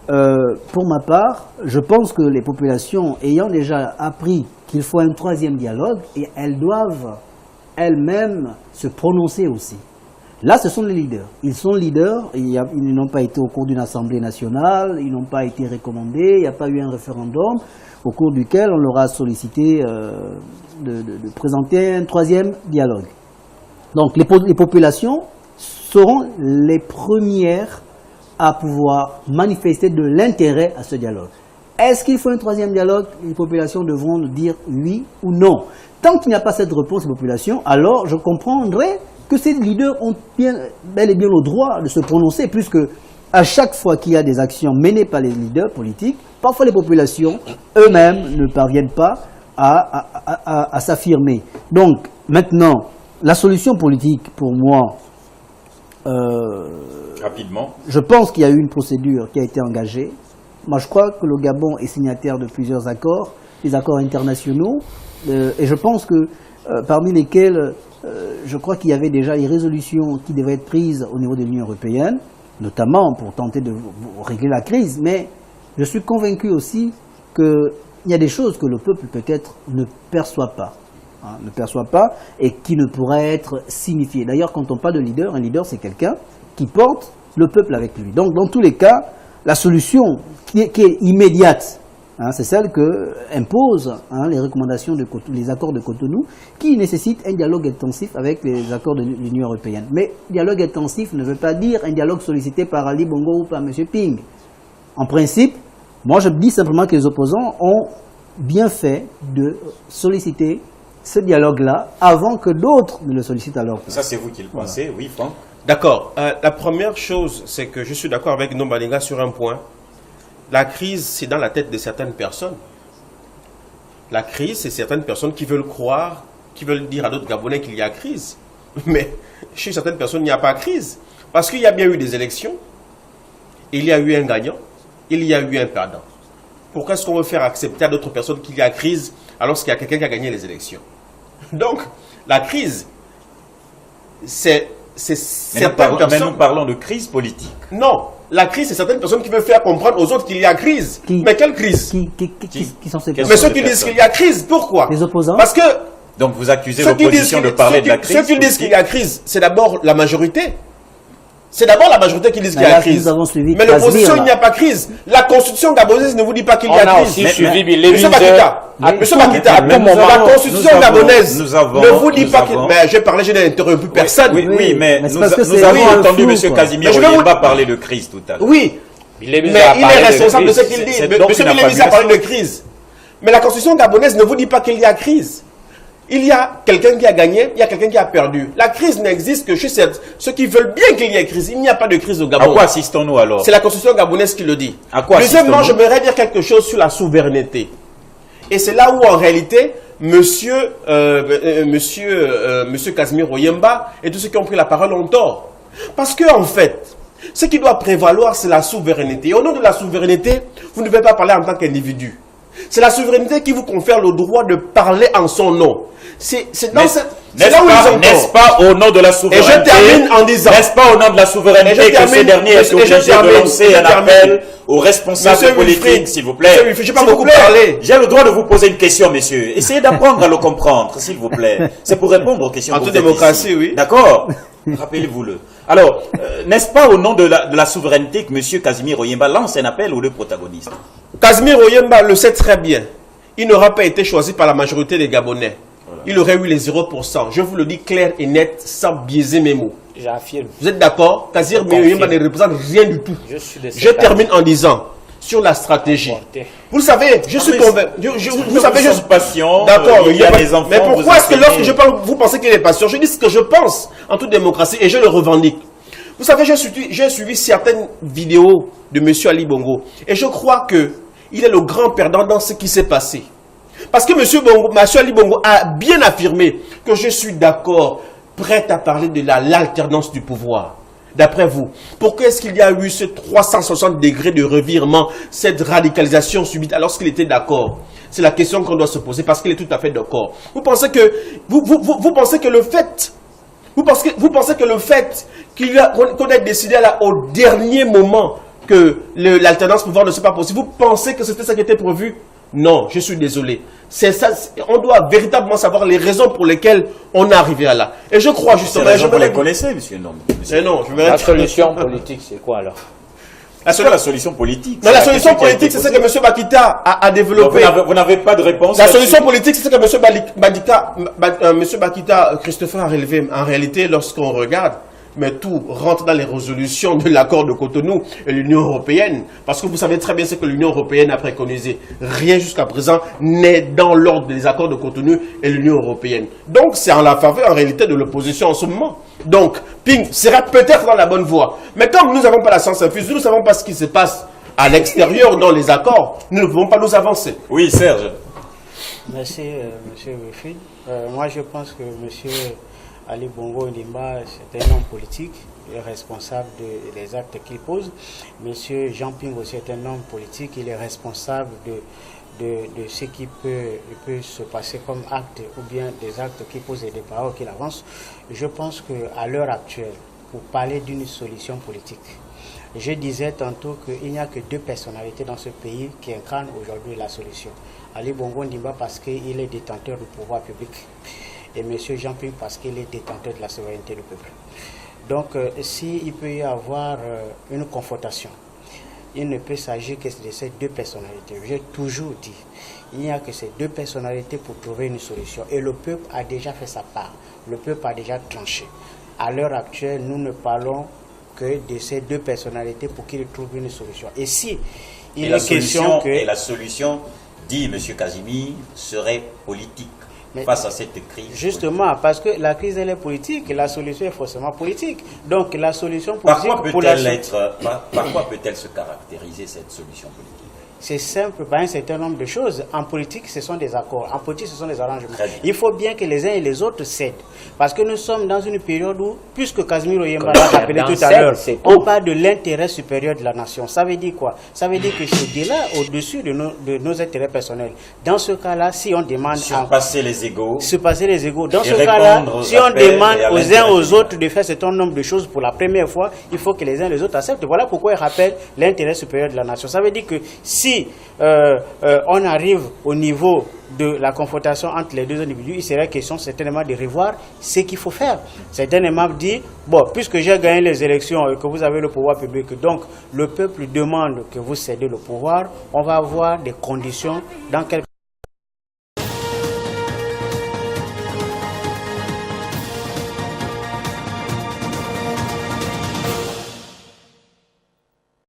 pour ma part, je pense que les populations ayant déjà appris qu'il faut un troisième dialogue, et elles doivent elles-mêmes se prononcer aussi. Là, ce sont les leaders. Ils sont leaders, ils n'ont pas été au cours d'une assemblée nationale, ils n'ont pas été recommandés, il n'y a pas eu un référendum au cours duquel on leur a sollicité de présenter un troisième dialogue. Donc les populations seront les premières à pouvoir manifester de l'intérêt à ce dialogue. Est-ce qu'il faut un troisième dialogue? Les populations devront nous dire oui ou non. Tant qu'il n'y a pas cette réponse des populations, alors je comprendrai que ces leaders ont bel et bien le droit de se prononcer, puisque à chaque fois qu'il y a des actions menées par les leaders politiques, parfois les populations eux-mêmes ne parviennent pas à s'affirmer. Donc maintenant, la solution politique pour moi, rapidement, je pense qu'il y a eu une procédure qui a été engagée. Moi je crois que le Gabon est signataire de plusieurs accords, des accords internationaux, et je pense que parmi lesquels je crois qu'il y avait déjà les résolutions qui devaient être prises au niveau de l'Union européenne, notamment pour tenter de régler la crise, mais je suis convaincu aussi qu'il y a des choses que le peuple peut-être ne perçoit pas, et qui ne pourraient être signifiées. D'ailleurs, quand on parle de leader, un leader c'est quelqu'un qui porte le peuple avec lui. Donc dans tous les cas, la solution qui est immédiate, c'est celle que imposent les recommandations de Cotonou, les accords de Cotonou, qui nécessitent un dialogue intensif avec les accords de l'Union européenne. Mais dialogue intensif ne veut pas dire un dialogue sollicité par Ali Bongo ou par M. Ping. En principe, moi je dis simplement que les opposants ont bien fait de solliciter ce dialogue-là avant que d'autres ne le sollicitent à leur place. Ça c'est vous qui le pensez, oui Franck? D'accord. La première chose, c'est que je suis d'accord avec Nombalinga sur un point. La crise, c'est dans la tête de certaines personnes. La crise, c'est certaines personnes qui veulent croire, qui veulent dire à d'autres Gabonais qu'il y a crise. Mais chez certaines personnes, il n'y a pas crise. Parce qu'il y a bien eu des élections, il y a eu un gagnant, il y a eu un perdant. Pourquoi est-ce qu'on veut faire accepter à d'autres personnes qu'il y a crise alors qu'il y a quelqu'un qui a gagné les élections? Donc, la crise, c'est certaines personnes... Mais nous parlons de crise politique. Non, la crise, c'est certaines personnes qui veulent faire comprendre aux autres qu'il y a crise. Mais quelle crise? Qui sont ces personnes? Mais ceux qui disent qu'il y a crise, pourquoi? Les opposants? Parce que... Donc vous accusez l'opposition de parler de la crise? Ceux qui disent qu'il y a crise, c'est d'abord la majorité. C'est d'abord la majorité qui dit qu'il y a crise. Mais l'opposition, il n'y a pas crise. La constitution gabonaise ne vous dit pas qu'il y a crise. Monsieur Makita, la constitution gabonaise ne vous dit pas qu'il... Mais j'ai parlé, je n'ai interrompu personne. Oui, mais nous avons entendu M. Casimir Oyemba parler de crise tout à l'heure. Oui, mais il est responsable de ce qu'il dit. M. Bilémis a parlé de crise. Mais la constitution gabonaise ne vous dit pas qu'il y a crise. Il y a quelqu'un qui a gagné, il y a quelqu'un qui a perdu. La crise n'existe que chez ceux qui veulent bien qu'il y ait crise. Il n'y a pas de crise au Gabon. À quoi assistons-nous alors? C'est la constitution gabonaise qui le dit. À quoi deuxièmement, j'aimerais dire quelque chose sur la souveraineté. Et c'est là où en réalité, monsieur Casimir Oyemba et tous ceux qui ont pris la parole ont tort. Parce que en fait, ce qui doit prévaloir, c'est la souveraineté. Et au nom de la souveraineté, vous ne devez pas parler en tant qu'individu. C'est la souveraineté qui vous confère le droit de parler en son nom. C'est là où ils ont N'est-ce pas au nom de la souveraineté? Et je termine en disant... N'est-ce pas au nom de la souveraineté que ces derniers est obligé de lancer un appel aux responsables politiques, s'il vous plaît? Je n'ai pas beaucoup parlé. J'ai le droit de vous poser une question, messieurs. Essayez d'apprendre à le comprendre, s'il vous plaît. C'est pour répondre aux questions. En toute démocratie, oui. D'accord? Rappelez-vous-le. Alors, n'est-ce pas au nom de la souveraineté que M. Casimir Oyemba lance un appel aux deux protagonistes? Casimir Oyemba le sait très bien. Il n'aura pas été choisi par la majorité des Gabonais. Voilà. Il aurait eu les 0%. Je vous le dis clair et net, sans biaiser mes mots. J'affirme. Vous êtes d'accord? Casimir Oyemba ne représente rien du tout. Je termine en disant, sur la stratégie. Vous le savez, je suis convaincu. Vous savez, je suis patient. D'accord, il y a des enfants. Mais pourquoi est-ce que lorsque je parle, vous pensez qu'il est patient? Je dis ce que je pense en toute démocratie et je le revendique. Vous savez, j'ai suivi certaines vidéos de M. Ali Bongo et je crois qu'il est le grand perdant dans ce qui s'est passé. Parce que M. Ali Bongo a bien affirmé que je suis d'accord, prêt à parler de l'alternance du pouvoir. D'après vous, pourquoi est-ce qu'il y a eu ce 360 degrés de revirement, cette radicalisation subite alors qu'il était d'accord? C'est la question qu'on doit se poser parce qu'il est tout à fait d'accord. Vous pensez que le fait... Vous pensez que le fait qu'on ait décidé là au dernier moment que l'alternance pouvoir ne soit pas possible. Vous pensez que c'était ça qui était prévu? Non, je suis désolé. C'est ça. On doit véritablement savoir les raisons pour lesquelles on est arrivé à là. Et je crois justement... Vous les connaissez, monsieur Nom? La solution politique, c'est quoi alors? La solution politique. Non, la solution politique, c'est ce que M. Bakita a développé. Vous n'avez pas de réponse. La solution politique, c'est ce que M. Bakita Christopher a relevé. En réalité, lorsqu'on regarde, mais tout rentre dans les résolutions de l'accord de Cotonou et l'Union européenne. Parce que vous savez très bien ce que l'Union européenne a préconisé. Rien jusqu'à présent n'est dans l'ordre des accords de Cotonou et l'Union européenne. Donc, c'est en la faveur, en réalité, de l'opposition en ce moment. Donc, Ping sera peut-être dans la bonne voie. Mais comme nous n'avons pas la science infuse, nous ne savons pas ce qui se passe à l'extérieur dans les accords, nous ne pouvons pas nous avancer. Oui, Serge. Merci, M. Wilfried. Moi, je pense que M. Ali Bongo Ondimba, c'est un homme politique, il est responsable des actes qu'il pose. Monsieur Jean Ping aussi est un homme politique, il est responsable de ce qui peut se passer comme acte ou bien des actes qu'il pose et des paroles qu'il avance. Je pense qu'à l'heure actuelle, pour parler d'une solution politique, je disais tantôt qu'il n'y a que deux personnalités dans ce pays qui incarnent aujourd'hui la solution. Ali Bongo Ondimba parce qu'il est détenteur du pouvoir public. Et M. Jean Ping parce qu'il est détenteur de la souveraineté du peuple. Donc, s'il peut y avoir une confrontation, il ne peut s'agir que de ces deux personnalités. J'ai toujours dit, il n'y a que ces deux personnalités pour trouver une solution. Et le peuple a déjà fait sa part. Le peuple a déjà tranché. À l'heure actuelle, nous ne parlons que de ces deux personnalités pour qu'ils trouvent une solution. Et si il est question que... Et la solution, dit M. Casimir, serait politique. Mais face à cette crise. Justement, parce que la crise elle est politique, et la solution est forcément politique. Donc la solution politique... Par quoi peut-elle se caractériser cette solution politique? C'est simple, par un certain nombre de choses. En politique, ce sont des accords. En politique, ce sont des arrangements. Il faut bien que les uns et les autres cèdent. Parce que nous sommes dans une période où, puisque Casimir Oyemba l'a rappelé tout à l'heure, on parle de l'intérêt supérieur de la nation. Ça veut dire quoi? Ça veut dire que c'est là au-dessus de nos intérêts personnels. Dans ce cas-là, si on demande... Surpasser les égaux. Surpasser les égaux. Dans ce cas-là, si on demande aux uns aux autres de faire un certain nombre de choses pour la première fois, il faut que les uns et les autres acceptent. Voilà pourquoi il rappelle l'intérêt supérieur de la nation. Ça veut dire que si on arrive au niveau de la confrontation entre les deux individus, il serait question certainement de revoir ce qu'il faut faire. Certainement dire, bon, puisque j'ai gagné les élections et que vous avez le pouvoir public, donc le peuple demande que vous cédez le pouvoir, on va avoir des conditions dans quelques